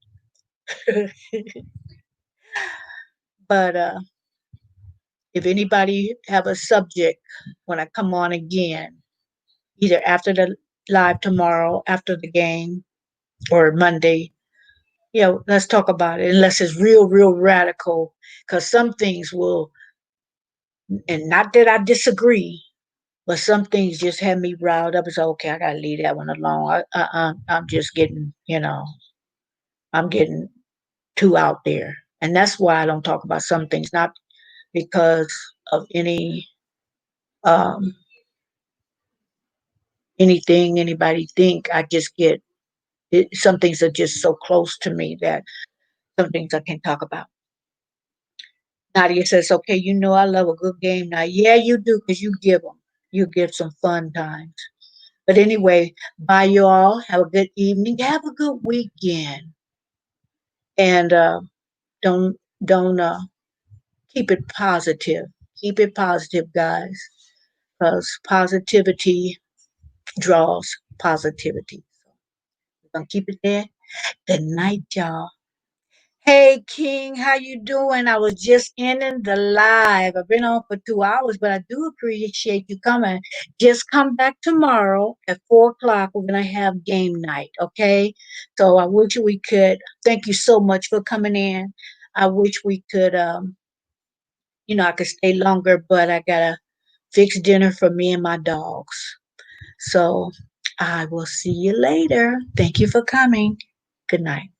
But if anybody have a subject when I come on again, either after the live tomorrow, after the game, or Monday, let's talk about it. Unless it's real, real radical, because some things will, and not that I disagree, but some things just have me riled up. It's okay. I gotta leave that one alone. I'm just getting, I'm getting too out there, and that's why I don't talk about some things. Not because of um anything anybody think. I just get some things are just so close to me that some things I can't talk about. Nadia says, "Okay, I love a good game now." Yeah, you do, because you give them. You give some fun times. But anyway, bye, you all. Have a good evening. Have a good weekend. And don't don't keep it positive. Keep it positive, guys, because positivity draws positivity. So we're gonna keep it there. Good night, y'all. Hey King, how you doing? I was just ending the live. I've been on for 2 hours, but I do appreciate you coming. Just come back tomorrow at 4 o'clock. We're gonna have game night, okay? So I wish we could. Thank you so much for coming in. I wish we could. I could stay longer, but I gotta fix dinner for me and my dogs. So I will see you later. Thank you for coming. Good night.